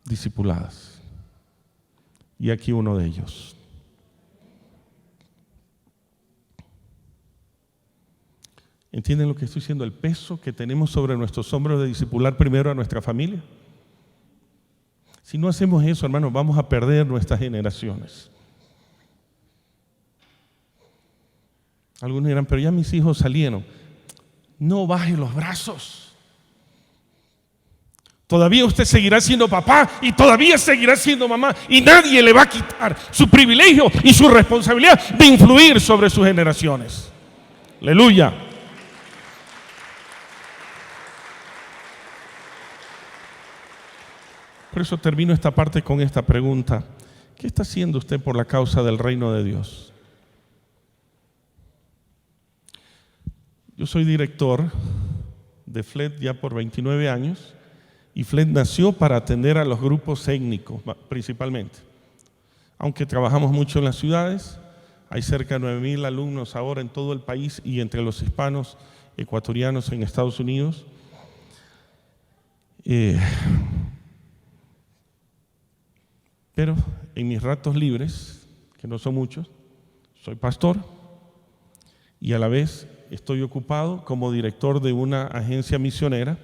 discipuladas. Y aquí uno de ellos. ¿Entienden lo que estoy diciendo? El peso que tenemos sobre nuestros hombros de discipular primero a nuestra familia. Si no hacemos eso, hermanos, vamos a perder nuestras generaciones. Algunos dirán, pero ya mis hijos salieron. No baje los brazos. Todavía usted seguirá siendo papá y todavía seguirá siendo mamá. Y nadie le va a quitar su privilegio y su responsabilidad de influir sobre sus generaciones. Aleluya. Por eso termino esta parte con esta pregunta. ¿Qué está haciendo usted por la causa del reino de Dios? Yo soy director de FLED ya por 29 años y FLED nació para atender a los grupos étnicos principalmente. Aunque trabajamos mucho en las ciudades, hay cerca de 9,000 alumnos ahora en todo el país y entre los hispanos ecuatorianos en Estados Unidos. Pero en mis ratos libres, que no son muchos, soy pastor y a la vez estoy ocupado como director de una agencia misionera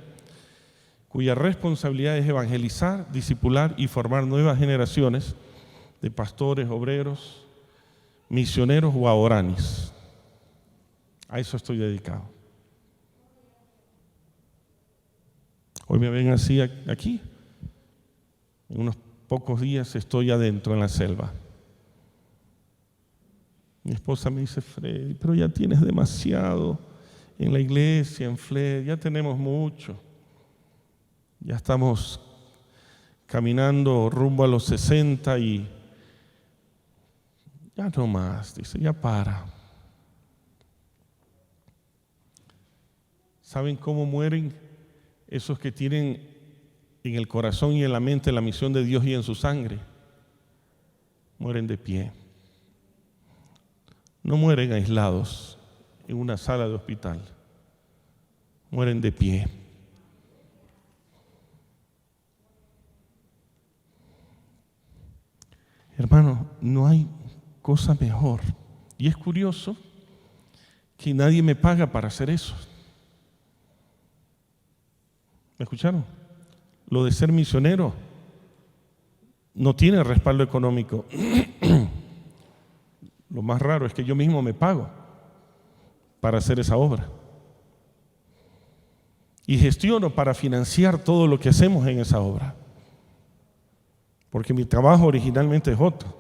cuya responsabilidad es evangelizar, discipular y formar nuevas generaciones de pastores, obreros, misioneros o aoranis. A eso estoy dedicado. Hoy me ven así aquí. En unos pocos días estoy adentro en la selva. Mi esposa me dice, Freddy, pero ya tienes demasiado en la iglesia, en FLED, ya tenemos mucho. Ya estamos caminando rumbo a los 60 y ya no más, dice, ya para. ¿Saben cómo mueren esos que tienen en el corazón y en la mente la misión de Dios y en su sangre, mueren de pie. No mueren aislados en una sala de hospital, mueren de pie. Hermano, no hay cosa mejor. Y es curioso que nadie me paga para hacer eso. ¿Me escucharon? Lo de ser misionero no tiene respaldo económico. Lo más raro es que yo mismo me pago para hacer esa obra. Y gestiono para financiar todo lo que hacemos en esa obra. Porque mi trabajo originalmente es otro.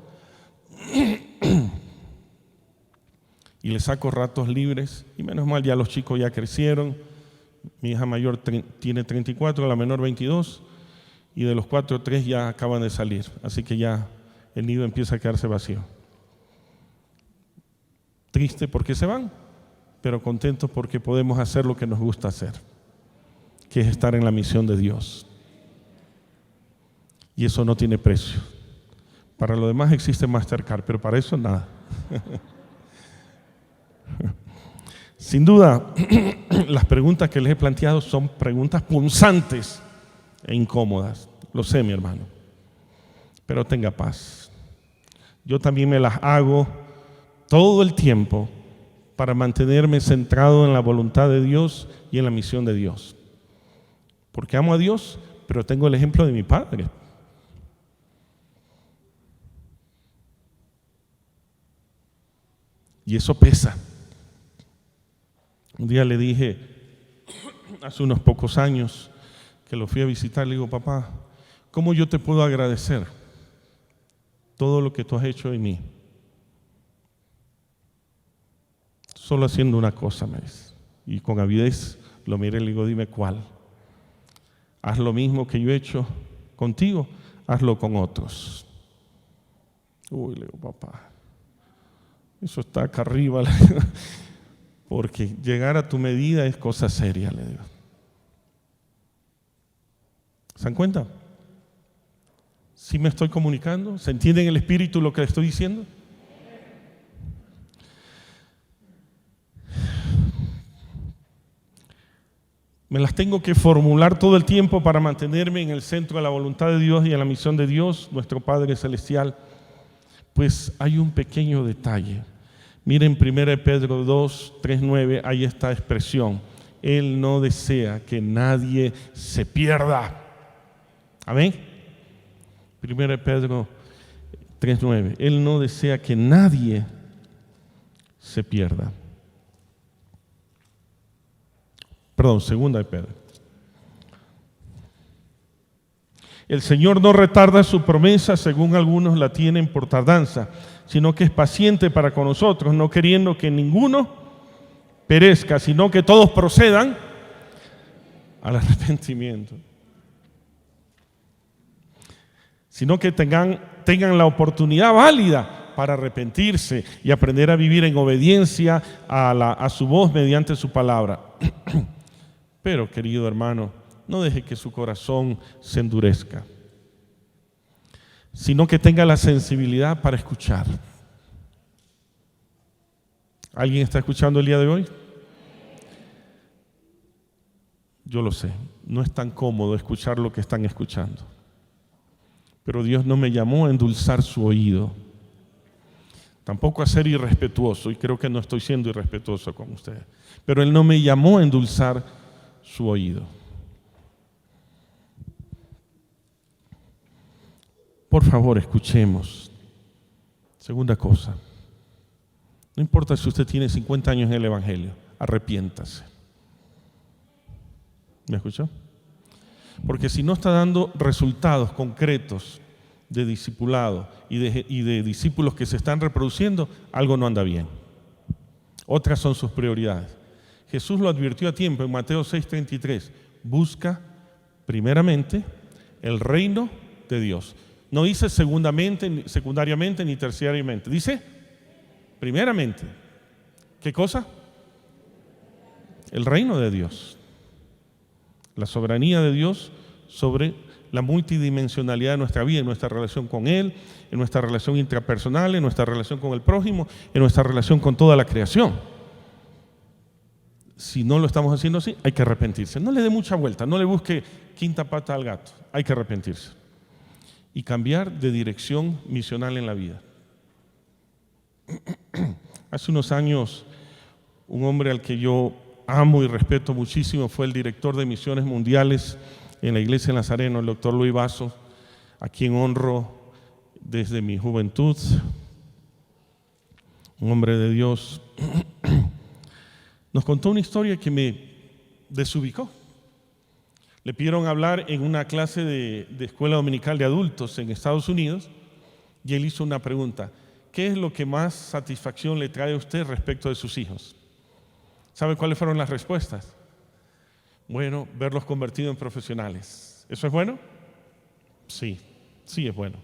Y le saco ratos libres. Y menos mal, ya los chicos ya crecieron. Mi hija mayor tiene 34, la menor 22. Y de los 4, 3 ya acaban de salir. Así que ya el nido empieza a quedarse vacío. Triste porque se van, pero contento porque podemos hacer lo que nos gusta hacer, que es estar en la misión de Dios. Y eso no tiene precio. Para lo demás existe Mastercard, pero para eso nada. Sin duda, las preguntas que les he planteado son preguntas punzantes e incómodas. Lo sé, mi hermano. Pero tenga paz. Yo también me las hago todo el tiempo para mantenerme centrado en la voluntad de Dios y en la misión de Dios. Porque amo a Dios, pero tengo el ejemplo de mi padre. Y eso pesa. Un día le dije, hace unos pocos años, que lo fui a visitar, le digo, papá, ¿cómo yo te puedo agradecer todo lo que tú has hecho en mí? Solo haciendo una cosa, me dice. Y con avidez lo miré y le digo, dime cuál. Haz lo mismo que yo he hecho contigo, hazlo con otros. Uy, le digo, papá, eso está acá arriba, porque llegar a tu medida es cosa seria, le digo. ¿Se dan cuenta? ¿Sí me estoy comunicando? ¿Se entiende en el espíritu lo que le estoy diciendo? Me las tengo que formular todo el tiempo para mantenerme en el centro de la voluntad de Dios y en la misión de Dios, nuestro Padre Celestial. Pues hay un pequeño detalle. Miren 1 Pedro 2, 3, 9, hay esta expresión. Él no desea que nadie se pierda. Amén. 1 Pedro 3, 9. Él no desea que nadie se pierda. Perdón, 2 de Pedro. El Señor no retarda su promesa, según algunos la tienen por tardanza, sino que es paciente para con nosotros, no queriendo que ninguno perezca, sino que todos procedan al arrepentimiento. Sino que tengan la oportunidad válida para arrepentirse y aprender a vivir en obediencia a su voz mediante su palabra. Pero, querido hermano, no deje que su corazón se endurezca, sino que tenga la sensibilidad para escuchar. ¿Alguien está escuchando el día de hoy? Yo lo sé, no es tan cómodo escuchar lo que están escuchando. Pero Dios no me llamó a endulzar su oído, tampoco a ser irrespetuoso, y creo que no estoy siendo irrespetuoso con ustedes. Pero Él no me llamó a endulzar su oído. Por favor, escuchemos. Segunda cosa, no importa si usted tiene 50 años en el Evangelio, arrepiéntase. ¿Me escuchó? Porque si no está dando resultados concretos de discipulado y de discípulos que se están reproduciendo, algo no anda bien. Otras son sus prioridades. Jesús lo advirtió a tiempo en Mateo 6:33. Busca primeramente el reino de Dios. No dice secundariamente ni terciariamente. Dice primeramente. ¿Qué cosa? El reino de Dios. La soberanía de Dios sobre la multidimensionalidad de nuestra vida, en nuestra relación con Él, en nuestra relación intrapersonal, en nuestra relación con el prójimo, en nuestra relación con toda la creación. Si no lo estamos haciendo así, hay que arrepentirse. No le dé mucha vuelta, no le busque quinta pata al gato, hay que arrepentirse y cambiar de dirección misional en la vida. Hace unos años, un hombre al que yo amo y respeto muchísimo fue el director de misiones mundiales en la iglesia de Nazareno, el doctor Luis Vaso, a quien honro desde mi juventud, un hombre de Dios. Nos contó una historia que me desubicó. Le pidieron hablar en una clase de escuela dominical de adultos en Estados Unidos y él hizo una pregunta: ¿qué es lo que más satisfacción le trae a usted respecto de sus hijos? ¿Sabe cuáles fueron las respuestas? Bueno, verlos convertidos en profesionales. ¿Eso es bueno? Sí, sí es bueno.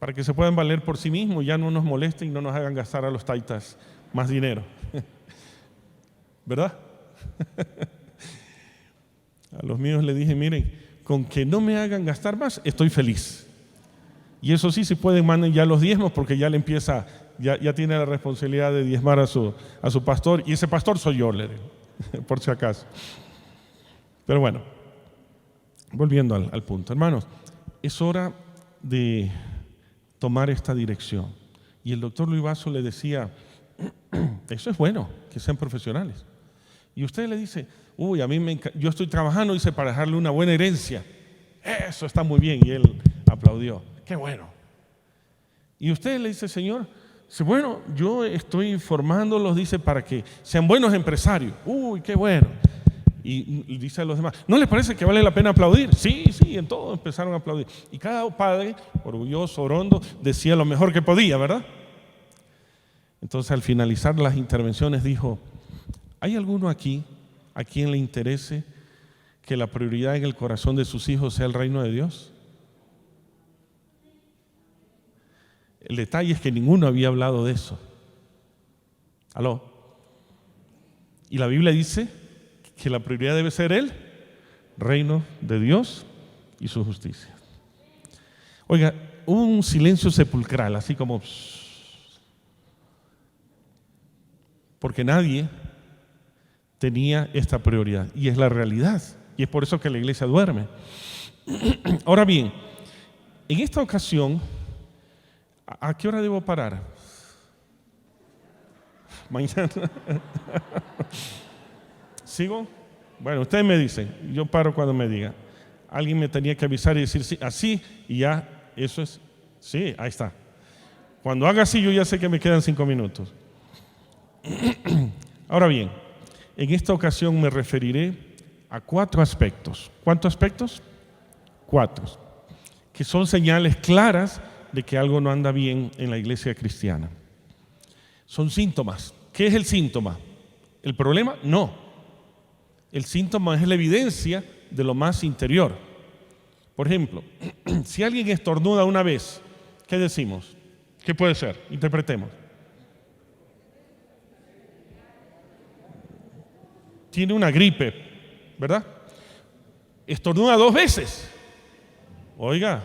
Para que se puedan valer por sí mismos, ya no nos molesten y no nos hagan gastar a los taitas más dinero. ¿Verdad? A los míos les dije, miren, con que no me hagan gastar más, estoy feliz. Y eso sí, si pueden, manden ya los diezmos, porque ya le empieza, ya tiene la responsabilidad de diezmar a su pastor, y ese pastor soy yo, le digo, por si acaso. Pero bueno, volviendo al punto, hermanos, es hora de tomar esta dirección. Y el doctor Luis Vaso le decía, eso es bueno, que sean profesionales. Y usted le dice, uy, yo estoy trabajando, dice, para dejarle una buena herencia. Eso está muy bien. Y él aplaudió. Qué bueno. Y usted le dice, Señor, bueno, yo estoy formándolos, dice, para que sean buenos empresarios. Uy, qué bueno. Y dice a los demás, ¿no les parece que vale la pena aplaudir? Sí, en todo empezaron a aplaudir. Y cada padre, orgulloso, orondo, decía lo mejor que podía, ¿verdad? Entonces, al finalizar las intervenciones, dijo, ¿hay alguno aquí a quien le interese que la prioridad en el corazón de sus hijos sea el reino de Dios? El detalle es que ninguno había hablado de eso. ¿Aló? Y la Biblia dice que la prioridad debe ser el reino de Dios y su justicia. Oiga, hubo un silencio sepulcral, así como... porque nadie tenía esta prioridad, y es la realidad, y es por eso que la iglesia duerme. Ahora bien, en esta ocasión, ¿a qué hora debo parar? Mañana. ¿Sigo? Bueno, ustedes me dicen, yo paro cuando me digan. Alguien me tenía que avisar y decir sí, así, y ya, eso es, sí, ahí está. Cuando haga así, yo ya sé que me quedan 5 minutos. Ahora bien, en esta ocasión me referiré a 4 aspectos. ¿Cuántos aspectos? 4. Que son señales claras de que algo no anda bien en la iglesia cristiana. Son síntomas. ¿Qué es el síntoma? ¿El problema? No. El síntoma es la evidencia de lo más interior. Por ejemplo, si alguien estornuda una vez, ¿qué decimos? ¿Qué puede ser? Interpretemos. Tiene una gripe, ¿verdad? Estornuda 2 veces. Oiga,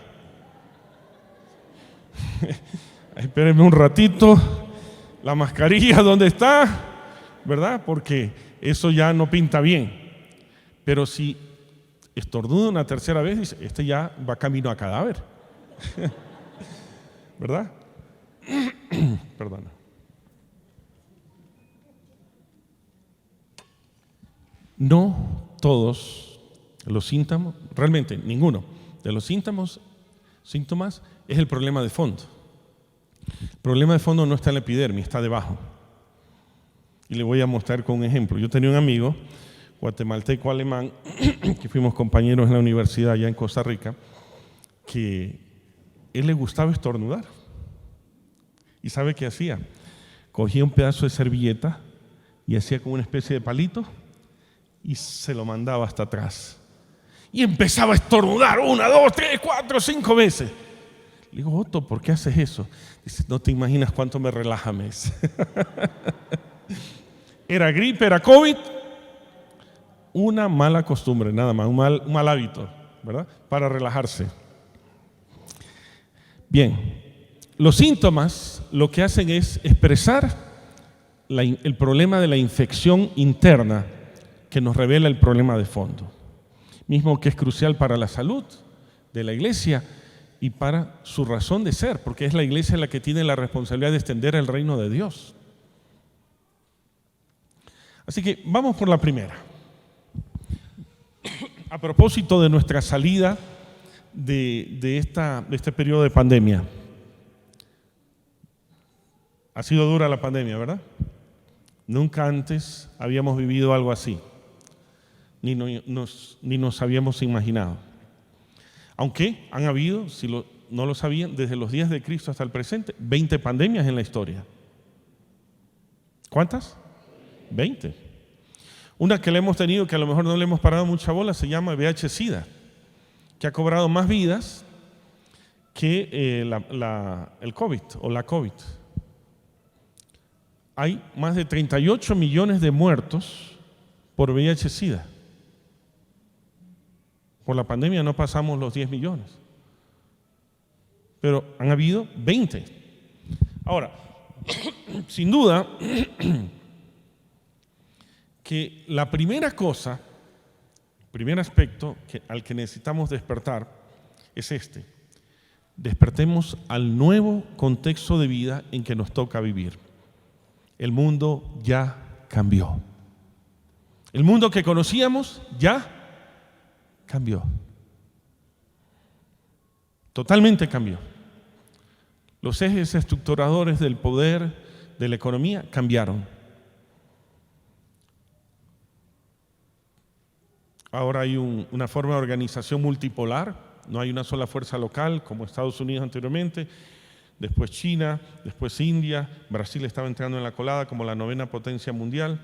espérenme un ratito, la mascarilla, ¿dónde está? ¿Verdad? Porque eso ya no pinta bien. Pero si estornuda una 3.ª vez, dice, este ya va camino a cadáver. ¿Verdad? Perdona. No todos los síntomas, realmente ninguno de los síntomas es el problema de fondo. El problema de fondo no está en la epidermis, está debajo. Y le voy a mostrar con un ejemplo. Yo tenía un amigo guatemalteco alemán que fuimos compañeros en la universidad allá en Costa Rica, que él le gustaba estornudar. ¿Y sabe qué hacía? Cogía un pedazo de servilleta y hacía como una especie de palito y se lo mandaba hasta atrás. Y empezaba a estornudar 1, 2, 3, 4, 5 veces. Le digo, Otto, ¿por qué haces eso? Dice, no te imaginas cuánto me relaja, mes. Era gripe, era COVID. Una mala costumbre, nada más, un mal hábito, ¿verdad? Para relajarse. Bien, los síntomas lo que hacen es expresar el problema de la infección interna que nos revela el problema de fondo, mismo que es crucial para la salud de la iglesia y para su razón de ser, porque es la iglesia la que tiene la responsabilidad de extender el reino de Dios. Así que vamos por la primera. A propósito de nuestra salida de este periodo de pandemia. Ha sido dura la pandemia, ¿verdad? Nunca antes habíamos vivido algo así, ni nos habíamos imaginado. Aunque han habido, si no lo sabían, desde los días de Cristo hasta el presente, 20 pandemias en la historia. ¿Cuántas? 20. Una que le hemos tenido, que a lo mejor no le hemos parado mucha bola, se llama VIH-Sida, que ha cobrado más vidas que el COVID o la COVID. Hay más de 38 millones de muertos por VIH-Sida. Por la pandemia no pasamos los 10 millones. Pero han habido 20. Ahora, sin duda, que la primera cosa, primer aspecto al que necesitamos despertar es este. Despertemos al nuevo contexto de vida en que nos toca vivir. El mundo ya cambió. El mundo que conocíamos ya cambió. Totalmente cambió. Los ejes estructuradores del poder, de la economía, cambiaron. Ahora hay una forma de organización multipolar, no hay una sola fuerza local como Estados Unidos anteriormente, después China, después India, Brasil estaba entrando en la colada como la 9ª potencia mundial,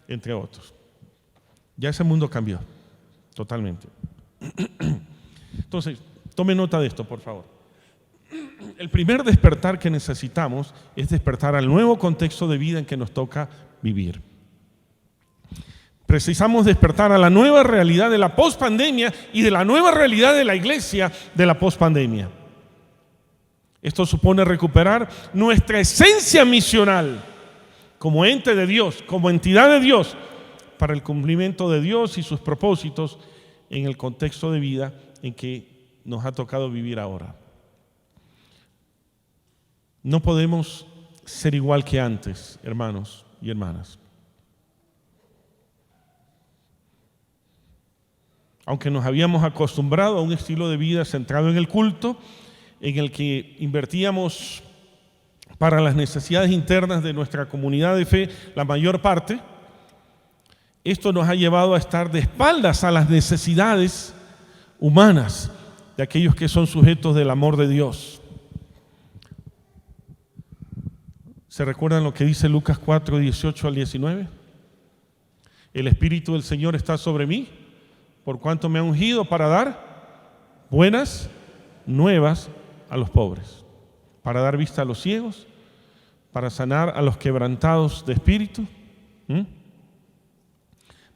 entre otros. Ya ese mundo cambió, totalmente. Entonces, tome nota de esto, por favor. El primer despertar que necesitamos es despertar al nuevo contexto de vida en que nos toca vivir. Precisamos despertar a la nueva realidad de la pospandemia y de la nueva realidad de la iglesia de la pospandemia. Esto supone recuperar nuestra esencia misional como ente de Dios, como entidad de Dios, para el cumplimiento de Dios y sus propósitos en el contexto de vida en que nos ha tocado vivir ahora. No podemos ser igual que antes, hermanos y hermanas. Aunque nos habíamos acostumbrado a un estilo de vida centrado en el culto, en el que invertíamos para las necesidades internas de nuestra comunidad de fe la mayor parte, esto nos ha llevado a estar de espaldas a las necesidades humanas de aquellos que son sujetos del amor de Dios. ¿Se recuerdan lo que dice Lucas 4, 18 al 19? El Espíritu del Señor está sobre mí, por cuanto me ha ungido para dar buenas nuevas a los pobres, para dar vista a los ciegos, para sanar a los quebrantados de espíritu,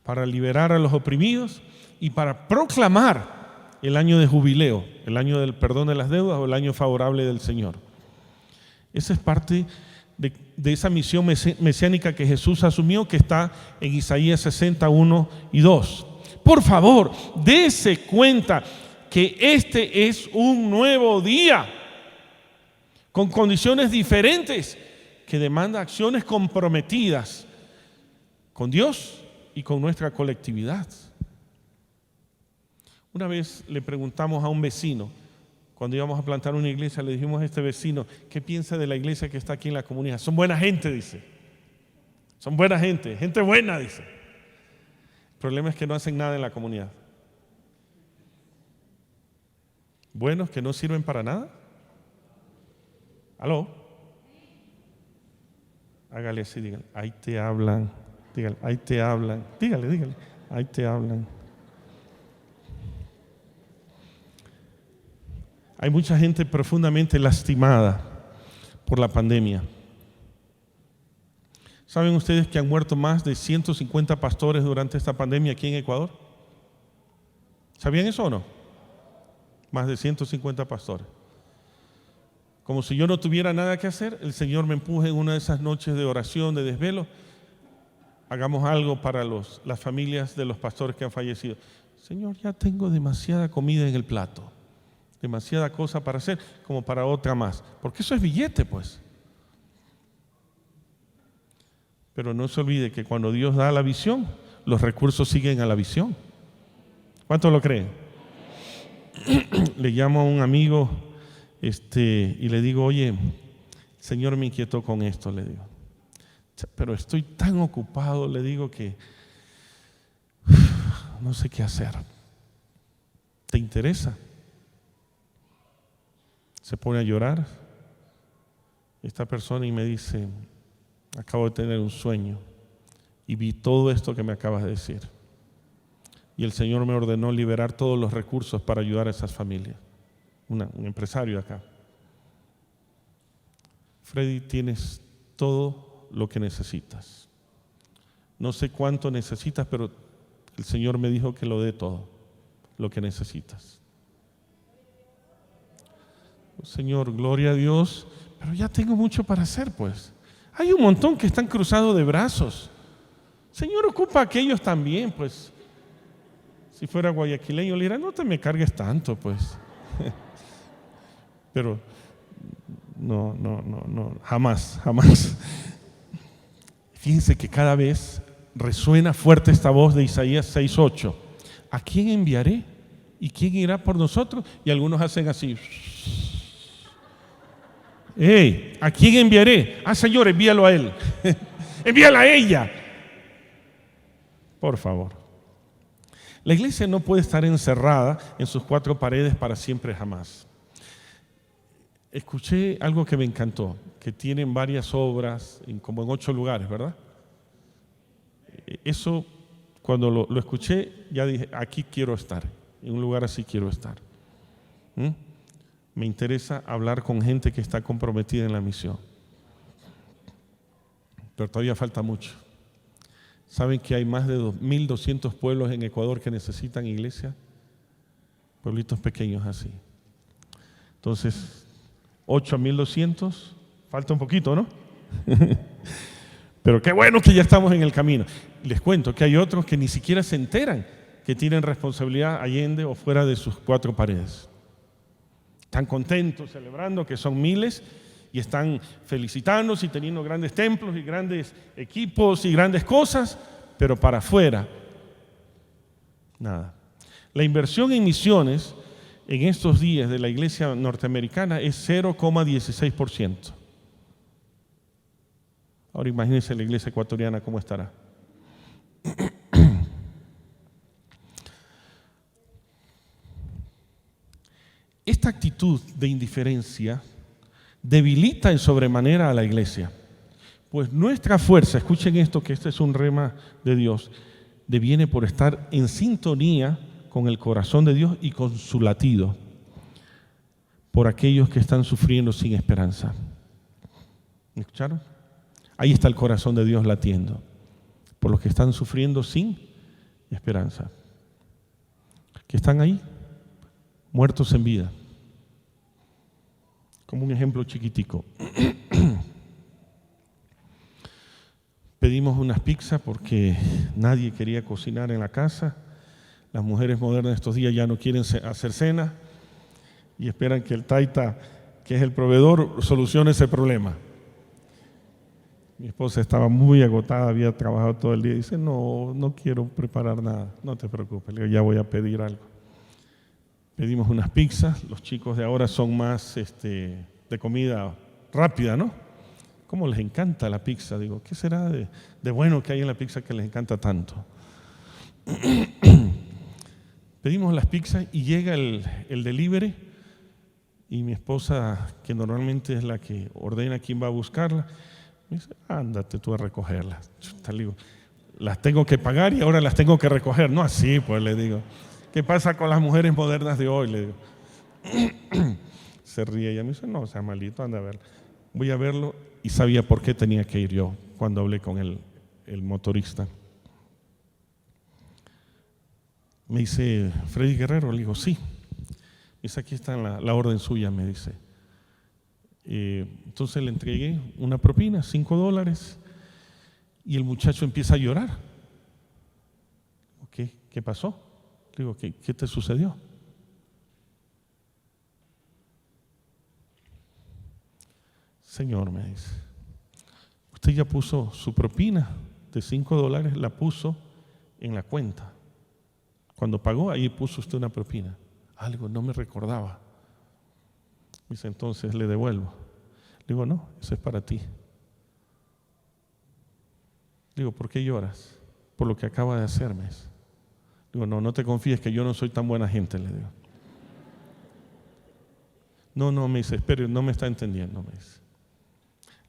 para liberar a los oprimidos y para proclamar el año de jubileo, el año del perdón de las deudas o el año favorable del Señor. Esa es parte de esa misión mesiánica que Jesús asumió, que está en Isaías 61 y 2. Por favor, dése cuenta que este es un nuevo día con condiciones diferentes que demanda acciones comprometidas con Dios y con nuestra colectividad. Una vez le preguntamos a un vecino, cuando íbamos a plantar una iglesia, le dijimos a este vecino, ¿qué piensa de la iglesia que está aquí en la comunidad? Son buena gente, dice. Son buena gente, gente buena, dice. El problema es que no hacen nada en la comunidad. Buenos que no sirven para nada. ¿Aló? Hágale así, dígale, ahí te hablan. Dígale, ahí te hablan. Dígale, ahí te hablan. Hay mucha gente profundamente lastimada por la pandemia. ¿Saben ustedes que han muerto más de 150 pastores durante esta pandemia aquí en Ecuador? ¿Sabían eso o no? más de 150 pastores. Como si yo no tuviera nada que hacer, el Señor me empuja en una de esas noches de oración, de desvelo. Hagamos algo para las familias de los pastores que han fallecido. Señor, ya tengo demasiada comida en el plato, demasiada cosa para hacer como para otra más, porque eso es billete, pues. Pero no se olvide que cuando Dios da la visión, los recursos siguen a la visión. ¿Cuántos lo creen? Le llamo a un amigo y le digo, oye, el Señor me inquietó con esto, le digo. Pero estoy tan ocupado, le digo, que no sé qué hacer. ¿Te interesa? Se pone a llorar esta persona y me dice, acabo de tener un sueño y vi todo esto que me acabas de decir. Y el Señor me ordenó liberar todos los recursos para ayudar a esas familias. Un empresario acá. Freddy, tienes todo lo que necesitas. No sé cuánto necesitas, pero el Señor me dijo que lo dé todo lo que necesitas. Señor, gloria a Dios, pero ya tengo mucho para hacer, pues. Hay un montón que están cruzados de brazos. Señor, ocupa a aquellos también, pues. Si fuera guayaquileño, le diría, no te me cargues tanto, pues. Pero no, jamás. Fíjense que cada vez resuena fuerte esta voz de Isaías 6:8. ¿A quién enviaré? ¿Y quién irá por nosotros? Y algunos hacen así. Hey, ¿a quién enviaré? Señor, envíalo a él. Envíala a ella. Por favor. La iglesia no puede estar encerrada en sus cuatro paredes para siempre jamás. Escuché algo que me encantó, que tienen varias obras, como en 8 lugares, ¿verdad? Eso, cuando lo escuché, ya dije, aquí quiero estar, en un lugar así quiero estar. Me interesa hablar con gente que está comprometida en la misión. Pero todavía falta mucho. ¿Saben que hay más de 2.200 pueblos en Ecuador que necesitan iglesia? Pueblitos pequeños así. Entonces, 8 a 1.200, falta un poquito, ¿no? Pero qué bueno que ya estamos en el camino. Les cuento que hay otros que ni siquiera se enteran que tienen responsabilidad allende o fuera de sus 4 paredes. Están contentos, celebrando que son miles y están felicitándose y teniendo grandes templos y grandes equipos y grandes cosas, pero para afuera, nada. La inversión en misiones en estos días de la iglesia norteamericana es 0,16%. Ahora imagínense la iglesia ecuatoriana cómo estará. Esta actitud de indiferencia debilita en sobremanera a la iglesia, pues nuestra fuerza, escuchen esto, que este es un rema de Dios, deviene por estar en sintonía con el corazón de Dios y con su latido por aquellos que están sufriendo sin esperanza. ¿Me escucharon? Ahí está el corazón de Dios latiendo por los que están sufriendo sin esperanza, que están ahí muertos en vida. Como un ejemplo chiquitico. Pedimos unas pizzas porque nadie quería cocinar en la casa. Las mujeres modernas estos días ya no quieren hacer cena y esperan que el taita, que es el proveedor, solucione ese problema. Mi esposa estaba muy agotada, había trabajado todo el día y dice, no quiero preparar nada. No te preocupes, le digo, ya voy a pedir algo. Pedimos unas pizzas, los chicos de ahora son más de comida rápida, ¿no? ¿Cómo les encanta la pizza? Digo, ¿qué será de bueno que hay en la pizza que les encanta tanto? Pedimos las pizzas y llega el delivery y mi esposa, que normalmente es la que ordena quién va a buscarla, me dice, ándate tú a recogerlas. Le digo, las tengo que pagar y ahora las tengo que recoger. No así, pues le digo. ¿Qué pasa con las mujeres modernas de hoy? Le digo. Se ríe y me dice, no, sea malito, anda a verlo. Voy a verlo y sabía por qué tenía que ir yo cuando hablé con el motorista. Me dice, Freddy Guerrero, le digo, sí. Me Dice, aquí está la orden suya, me dice. Entonces le entregué una propina, $5, y el muchacho empieza a llorar. ¿Qué pasó? Digo, ¿qué te sucedió? Señor, me dice, usted ya puso su propina de $5, la puso en la cuenta. Cuando pagó, ahí puso usted una propina. Algo no me recordaba. Dice, entonces le devuelvo. Digo, no, eso es para ti. Digo, ¿por qué lloras? Por lo que acaba de hacerme. Digo, no te confíes que yo no soy tan buena gente, le digo. No, me dice, espere, no me está entendiendo, me dice.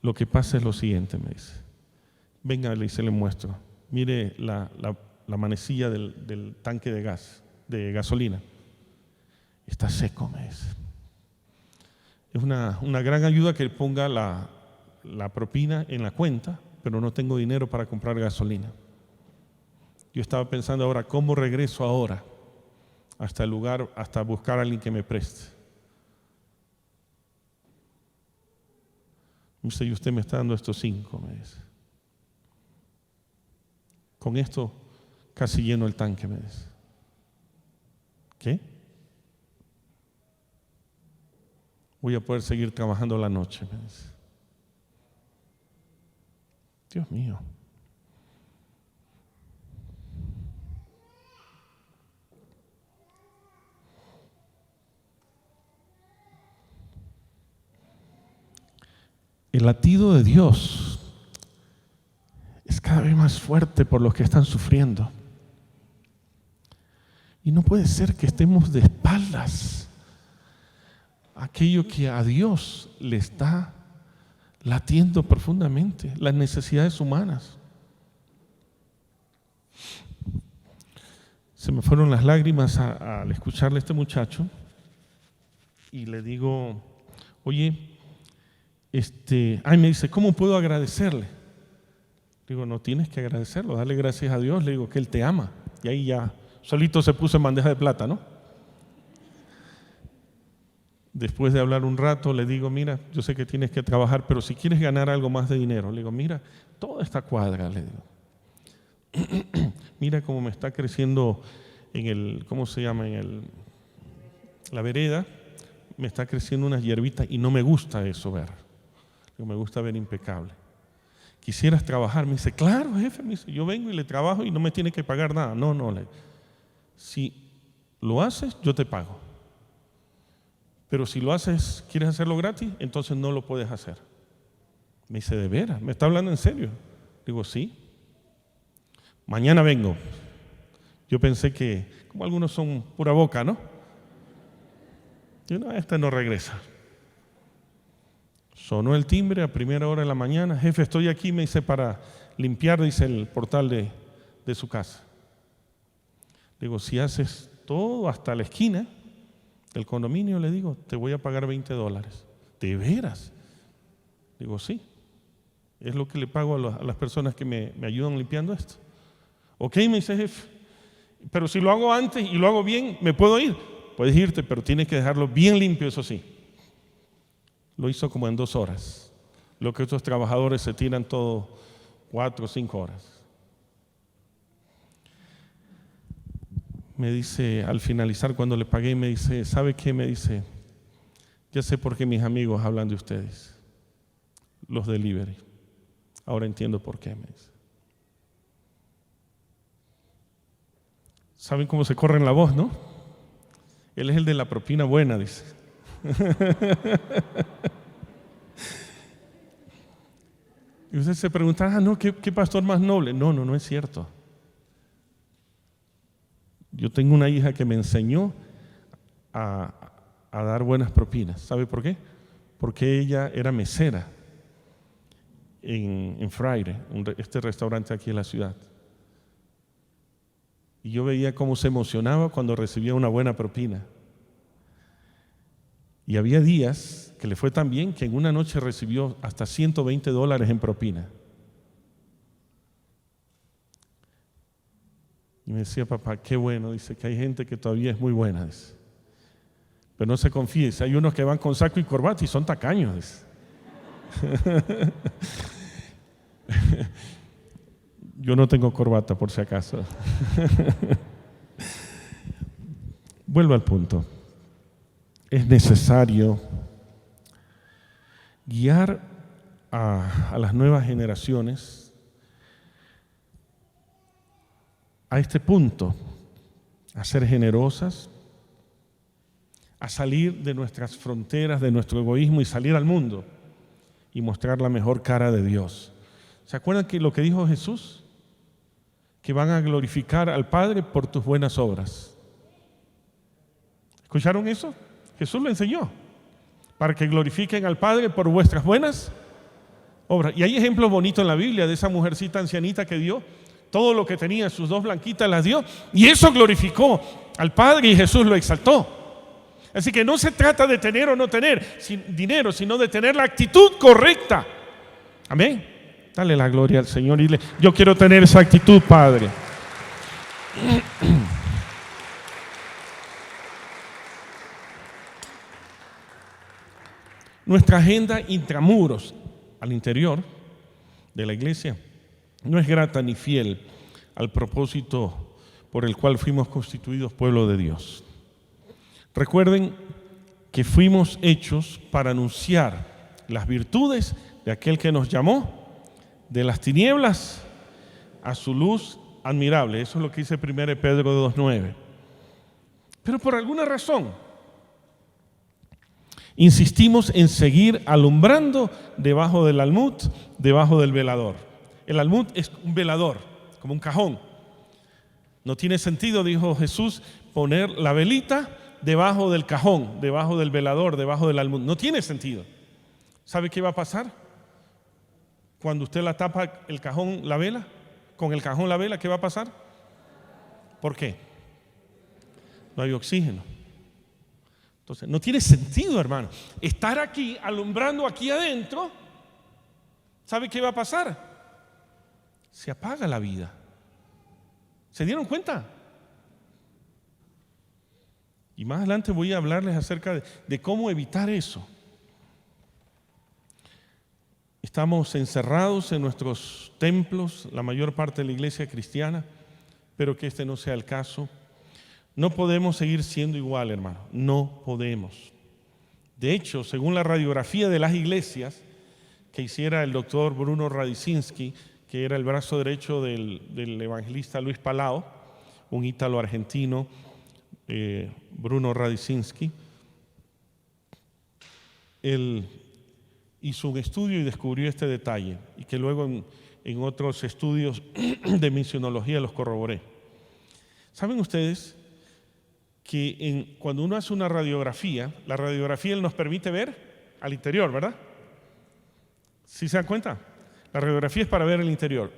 Lo que pasa es lo siguiente, me dice. Venga, le dice, le muestro. Mire la manecilla del tanque de gas, de gasolina. Está seco, me dice. Es una gran ayuda que ponga la propina en la cuenta, pero no tengo dinero para comprar gasolina. Yo estaba pensando ahora, ¿cómo regreso ahora hasta el lugar, hasta buscar a alguien que me preste? Me dice, y usted me está dando estos 5, me dice. Con esto casi lleno el tanque, me dice. ¿Qué? Voy a poder seguir trabajando la noche, me dice. Dios mío. El latido de Dios es cada vez más fuerte por los que están sufriendo. Y no puede ser que estemos de espaldas a aquello que a Dios le está latiendo profundamente, las necesidades humanas. Se me fueron las lágrimas al escucharle a este muchacho y le digo, oye, me dice, ¿cómo puedo agradecerle? Digo, no tienes que agradecerlo, dale gracias a Dios, le digo que Él te ama. Y ahí ya solito se puso en bandeja de plata, ¿no? Después de hablar un rato, le digo, mira, yo sé que tienes que trabajar, pero si quieres ganar algo más de dinero, le digo, mira, toda esta cuadra, le digo, mira cómo me está creciendo ¿cómo se llama? La vereda, me está creciendo unas hierbitas y no me gusta eso ver. Me gusta ver impecable. ¿Quisieras trabajar? Me dice, claro, jefe, me dice, yo vengo y le trabajo y no me tiene que pagar nada. No, si lo haces, yo te pago. Pero si lo haces, quieres hacerlo gratis, entonces no lo puedes hacer. Me dice, ¿de veras? ¿Me está hablando en serio? Digo, sí. Mañana vengo. Yo pensé que, como algunos son pura boca, ¿no? Yo no, no regresa. Sonó el timbre a primera hora de la mañana. Jefe, estoy aquí, me dice, para limpiar, dice, el portal de su casa. Digo, si haces todo hasta la esquina del condominio, le digo, te voy a pagar $20. ¿De veras? Digo, sí. Es lo que le pago a las personas que me ayudan limpiando esto. Ok, me dice, jefe, pero si lo hago antes y lo hago bien, ¿me puedo ir? Puedes irte, pero tienes que dejarlo bien limpio, eso sí. Lo hizo como en 2 horas. Lo que otros trabajadores se tiran todo 4 o 5 horas. Me dice, al finalizar, cuando le pagué, me dice, ¿sabe qué? Me dice, ya sé por qué mis amigos hablan de ustedes, los delivery. Ahora entiendo por qué, me dice. ¿Saben cómo se corren la voz, no? Él es el de la propina buena, dice. Y usted se pregunta, no, ¿qué pastor más noble? No es cierto. Yo tengo una hija que me enseñó a dar buenas propinas. ¿Sabe por qué? Porque ella era mesera en Friday, este restaurante aquí en la ciudad. Y yo veía cómo se emocionaba cuando recibía una buena propina. Y había días que le fue tan bien que en una noche recibió hasta $120 en propina. Y me decía, papá, qué bueno, dice, que hay gente que todavía es muy buena, dice. Pero no se confíe, hay unos que van con saco y corbata y son tacaños. Yo no tengo corbata, por si acaso. Vuelvo al punto. Es necesario guiar a las nuevas generaciones a este punto, a ser generosas, a salir de nuestras fronteras, de nuestro egoísmo y salir al mundo y mostrar la mejor cara de Dios. ¿Se acuerdan que lo que dijo Jesús? Que van a glorificar al Padre por tus buenas obras. ¿Escucharon eso? Jesús lo enseñó. Para que glorifiquen al Padre por vuestras buenas obras. Y hay ejemplos bonitos en la Biblia de esa mujercita ancianita que dio todo lo que tenía, sus dos blanquitas las dio, y eso glorificó al Padre y Jesús lo exaltó. Así que no se trata de tener o no tener dinero, sino de tener la actitud correcta. Amén. Dale la gloria al Señor y dile: yo quiero tener esa actitud, Padre. Nuestra agenda intramuros, al interior de la iglesia, no es grata ni fiel al propósito por el cual fuimos constituidos pueblo de Dios. Recuerden que fuimos hechos para anunciar las virtudes de aquel que nos llamó de las tinieblas a su luz admirable. Eso es lo que dice 1 Pedro 2:9. Pero por alguna razón insistimos en seguir alumbrando debajo del almud, debajo del velador. El almud es un velador, como un cajón. No tiene sentido, dijo Jesús, poner la velita debajo del cajón, debajo del velador, debajo del almud. No tiene sentido. ¿Sabe qué va a pasar? Cuando usted la tapa el cajón, la vela, con el cajón la vela, ¿qué va a pasar? ¿Por qué? No hay oxígeno. Entonces, no tiene sentido, hermano. Estar aquí, alumbrando aquí adentro, ¿sabe qué va a pasar? Se apaga la vida. ¿Se dieron cuenta? Y más adelante voy a hablarles acerca de cómo evitar eso. Estamos encerrados en nuestros templos, la mayor parte de la iglesia cristiana, pero que este no sea el caso. No podemos seguir siendo igual, hermano, no podemos. De hecho, según la radiografía de las iglesias que hiciera el doctor Bruno Radzinski, que era el brazo derecho del evangelista Luis Palau, un ítalo-argentino, Bruno Radzinski, él hizo un estudio y descubrió este detalle, y que luego en otros estudios de misionología los corroboré. ¿Saben ustedes que cuando uno hace una radiografía, la radiografía nos permite ver al interior, ¿verdad? ¿Sí se dan cuenta? La radiografía es para ver el interior.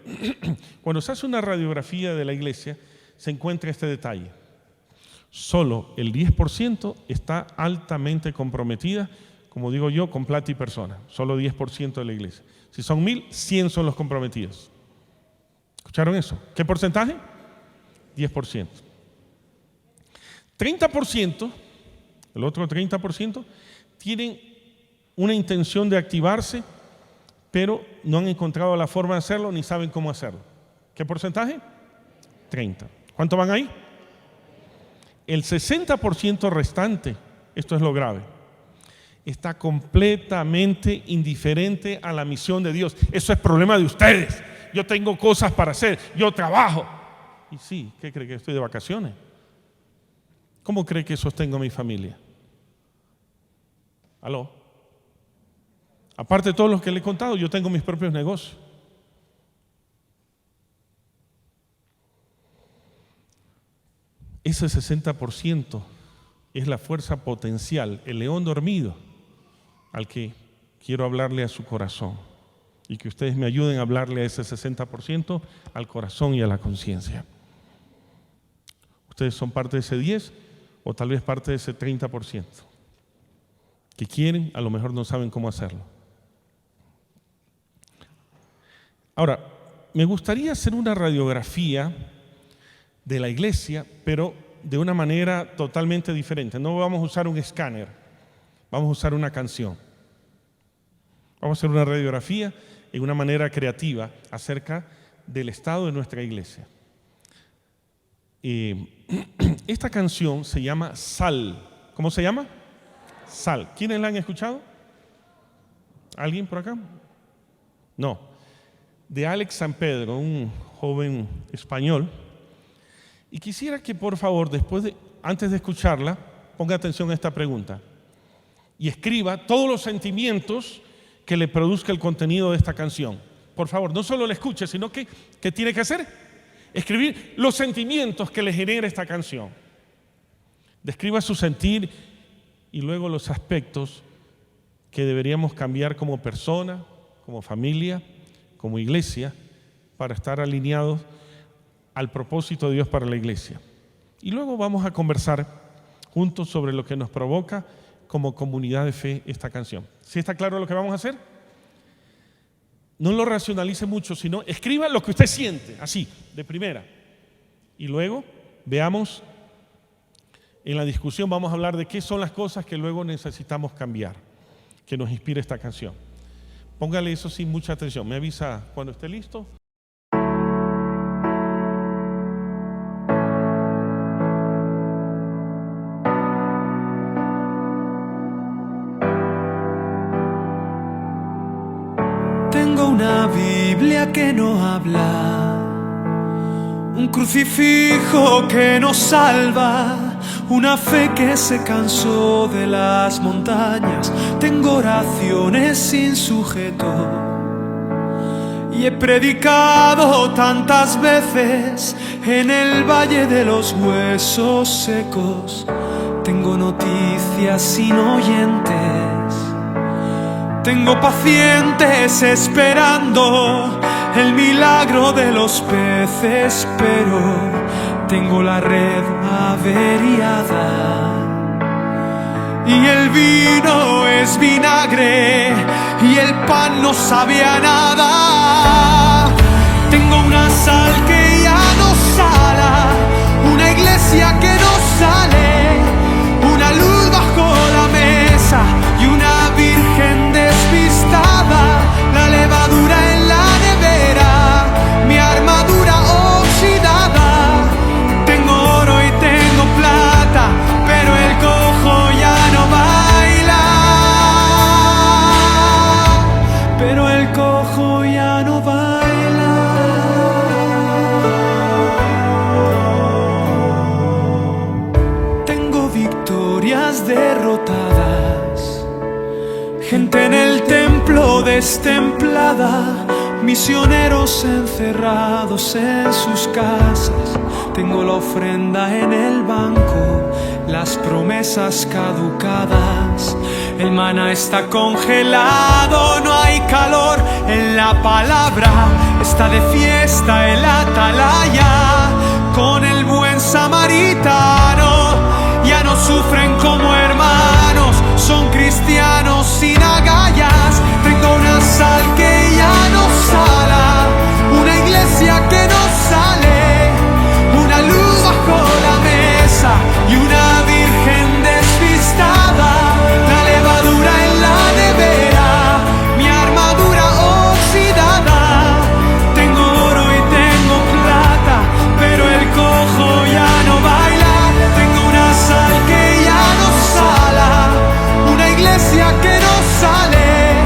Cuando se hace una radiografía de la iglesia, se encuentra este detalle. Solo el 10% está altamente comprometida, como digo yo, con plata y persona. Solo 10% de la iglesia. Si son 1000, 100 son los comprometidos. ¿Escucharon eso? ¿Qué porcentaje? 10%. 30%, el otro 30%, tienen una intención de activarse, pero no han encontrado la forma de hacerlo ni saben cómo hacerlo. ¿Qué porcentaje? 30. ¿Cuánto van ahí? El 60% restante, esto es lo grave, está completamente indiferente a la misión de Dios. Eso es problema de ustedes. Yo tengo cosas para hacer, yo trabajo. Y sí, ¿qué cree que estoy de vacaciones? ¿Cómo cree que sostengo a mi familia? ¿Aló? Aparte de todos los que le he contado, yo tengo mis propios negocios. Ese 60% es la fuerza potencial, el león dormido, al que quiero hablarle a su corazón. Y que ustedes me ayuden a hablarle a ese 60% al corazón y a la conciencia. Ustedes son parte de ese 10% o tal vez parte de ese 30% que quieren, a lo mejor no saben cómo hacerlo. Ahora, me gustaría hacer una radiografía de la iglesia, pero de una manera totalmente diferente. No vamos a usar un escáner, vamos a usar una canción. Vamos a hacer una radiografía en una manera creativa acerca del estado de nuestra iglesia. Esta canción se llama Sal. ¿Cómo se llama? Sal. ¿Quiénes la han escuchado? ¿Alguien por acá? No. De Alex San Pedro, un joven español. Y quisiera que por favor, antes de escucharla, ponga atención a esta pregunta y escriba todos los sentimientos que le produzca el contenido de esta canción. Por favor, no solo la escuche, sino que ¿qué tiene que hacer? Escribir los sentimientos que le genera esta canción. Describa su sentir y luego los aspectos que deberíamos cambiar como persona, como familia, como iglesia, para estar alineados al propósito de Dios para la iglesia. Y luego vamos a conversar juntos sobre lo que nos provoca como comunidad de fe esta canción. ¿Sí está claro lo que vamos a hacer? No lo racionalice mucho, sino escriba lo que usted siente, así, de primera. Y luego veamos, en la discusión vamos a hablar de qué son las cosas que luego necesitamos cambiar, que nos inspire esta canción. Póngale eso sin mucha atención. Me avisa cuando esté listo. Tengo una Biblia que no habla, un crucifijo que nos salva, una fe que se cansó de las montañas. Tengo oraciones sin sujeto y he predicado tantas veces en el valle de los huesos secos. Tengo noticias sin oyentes, tengo pacientes esperando el milagro de los peces, pero tengo la red averiada y el vino es vinagre y el pan no sabe a nada. Tengo una sal que ya no sala, una iglesia que no sale, una luz bajo la mesa y una virgen despistada, la levadura en la nevera, mi armadura oxidada. Tengo oro y tengo plata, pero el cojo ya no baila, pero el cojo ya no baila. Tengo victorias derrotadas, gente en el templo destemplada, misioneros encerrados en sus casas. Tengo la ofrenda en el banco, las promesas caducadas. El maná está congelado, no hay calor en la palabra. Está de fiesta el atalaya con el buen samaritano. Ya no sufren como hermanos, son cristianos sin agallas. Tengo una sal que ya no sala, una iglesia que no sale, una luz bajo la mesa y una virgen despistada, la levadura en la nevera, mi armadura oxidada. Tengo oro y tengo plata, pero el cojo ya no baila. Tengo una sal que ya no sala, una iglesia que no sale,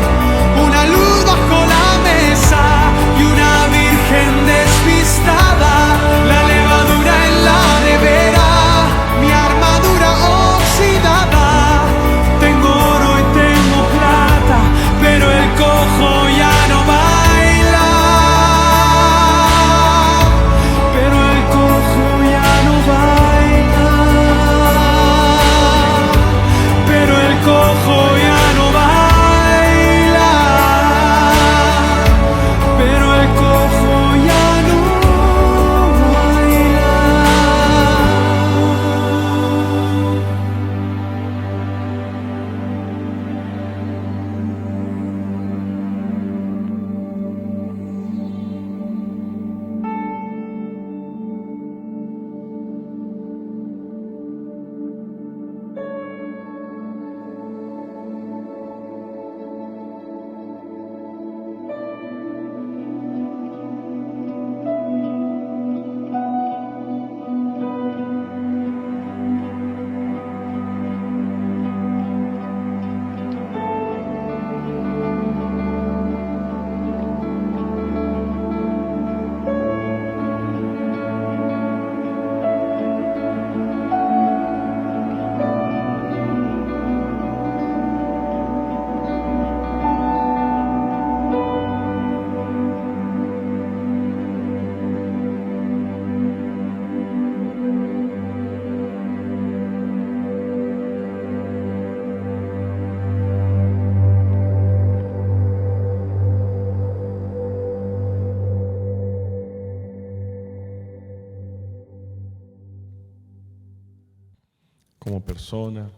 persona,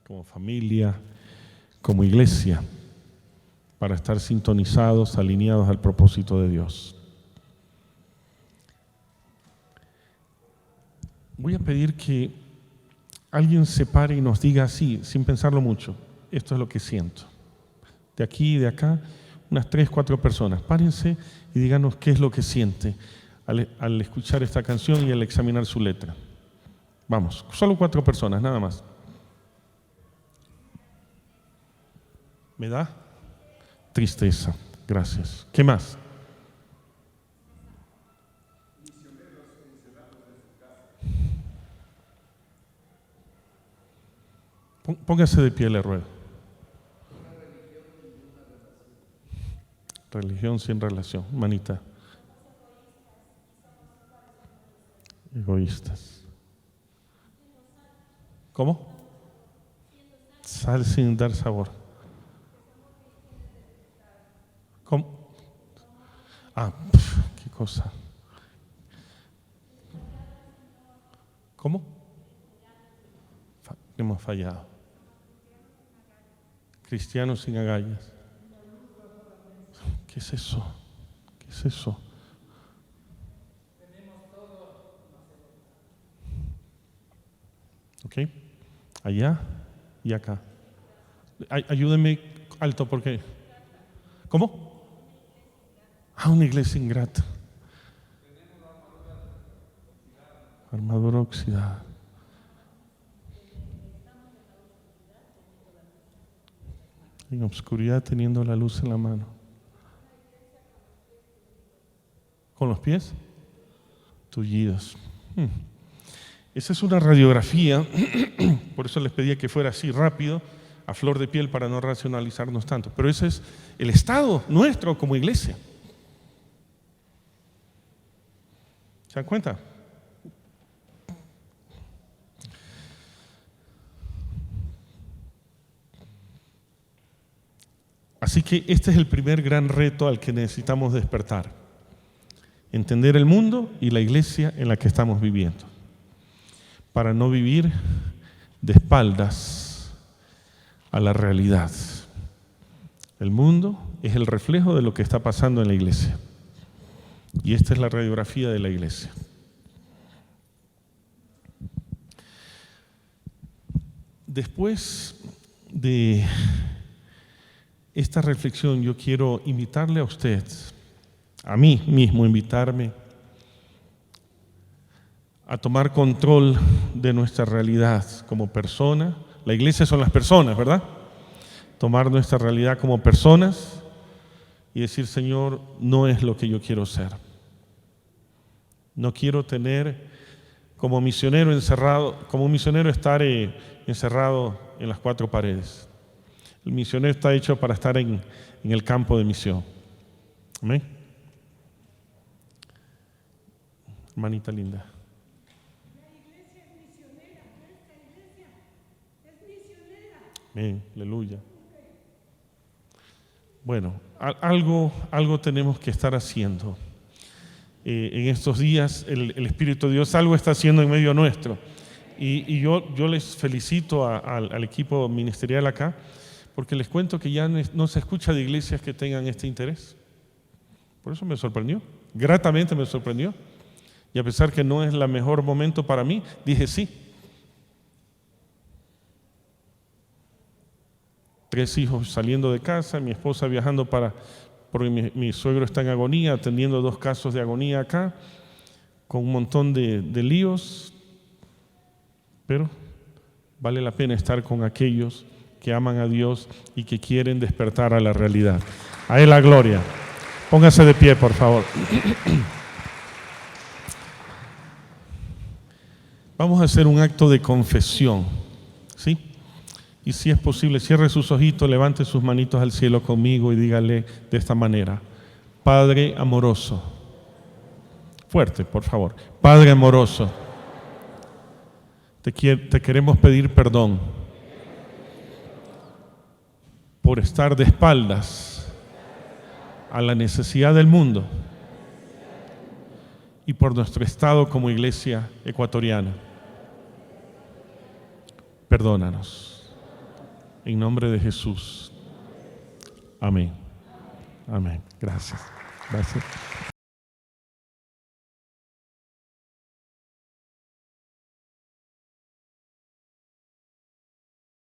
como familia, como iglesia, para estar sintonizados, alineados al propósito de Dios. Voy a pedir que alguien se pare y nos diga así, sin pensarlo mucho, esto es lo que siento. De aquí y de acá, unas 3, 4 personas. Párense y díganos qué es lo que siente al escuchar esta canción y al examinar su letra. Vamos, solo 4 personas, nada más. ¿Me da? Tristeza, gracias. ¿Qué más? Póngase de pie, le ruego. Religión sin relación, manita. Egoístas. ¿Cómo? Sal sin dar sabor. ¿Cómo? Qué cosa. ¿Cómo? Hemos fallado. Cristianos sin agallas. ¿Qué es eso? ¿Qué es eso? ¿Ok? Allá y acá. Ayúdenme alto porque... ¿Cómo? Una iglesia ingrata. Armadura oxidada. En obscuridad teniendo la luz en la mano. ¿Con los pies? Tullidos. Esa es una radiografía, por eso les pedía que fuera así rápido, a flor de piel para no racionalizarnos tanto. Pero ese es el estado nuestro como iglesia. ¿Se dan cuenta? Así que este es el primer gran reto al que necesitamos despertar. Entender el mundo y la iglesia en la que estamos viviendo. Para no vivir de espaldas a la realidad. El mundo es el reflejo de lo que está pasando en la iglesia. Y esta es la radiografía de la iglesia. Después de esta reflexión, yo quiero invitarle a usted, a mí mismo, invitarme a tomar control de nuestra realidad como persona. La iglesia son las personas, ¿verdad? Tomar nuestra realidad como personas y decir, Señor, no es lo que yo quiero ser. No quiero tener como misionero estar encerrado en las 4 paredes. El misionero está hecho para estar en el campo de misión. Amén. Hermanita linda. Amén, aleluya. Bueno, algo tenemos que estar haciendo. En estos días el Espíritu de Dios algo está haciendo en medio nuestro. Y yo les felicito al equipo ministerial acá, porque les cuento que ya no se escucha de iglesias que tengan este interés. Por eso me sorprendió, gratamente me sorprendió. Y a pesar que no es el mejor momento para mí, dije sí. 3 hijos saliendo de casa, mi esposa viajando porque mi suegro está en agonía, atendiendo 2 casos de agonía acá, con un montón de líos, pero vale la pena estar con aquellos que aman a Dios y que quieren despertar a la realidad. A Él la gloria. Póngase de pie, por favor. Vamos a hacer un acto de confesión, ¿sí? Y si es posible, cierre sus ojitos, levante sus manitos al cielo conmigo y dígale de esta manera: Padre amoroso, fuerte, por favor. Padre amoroso, te queremos pedir perdón por estar de espaldas a la necesidad del mundo y por nuestro estado como iglesia ecuatoriana. perdónanos. En nombre de Jesús. Amén. Amén. Gracias. Gracias.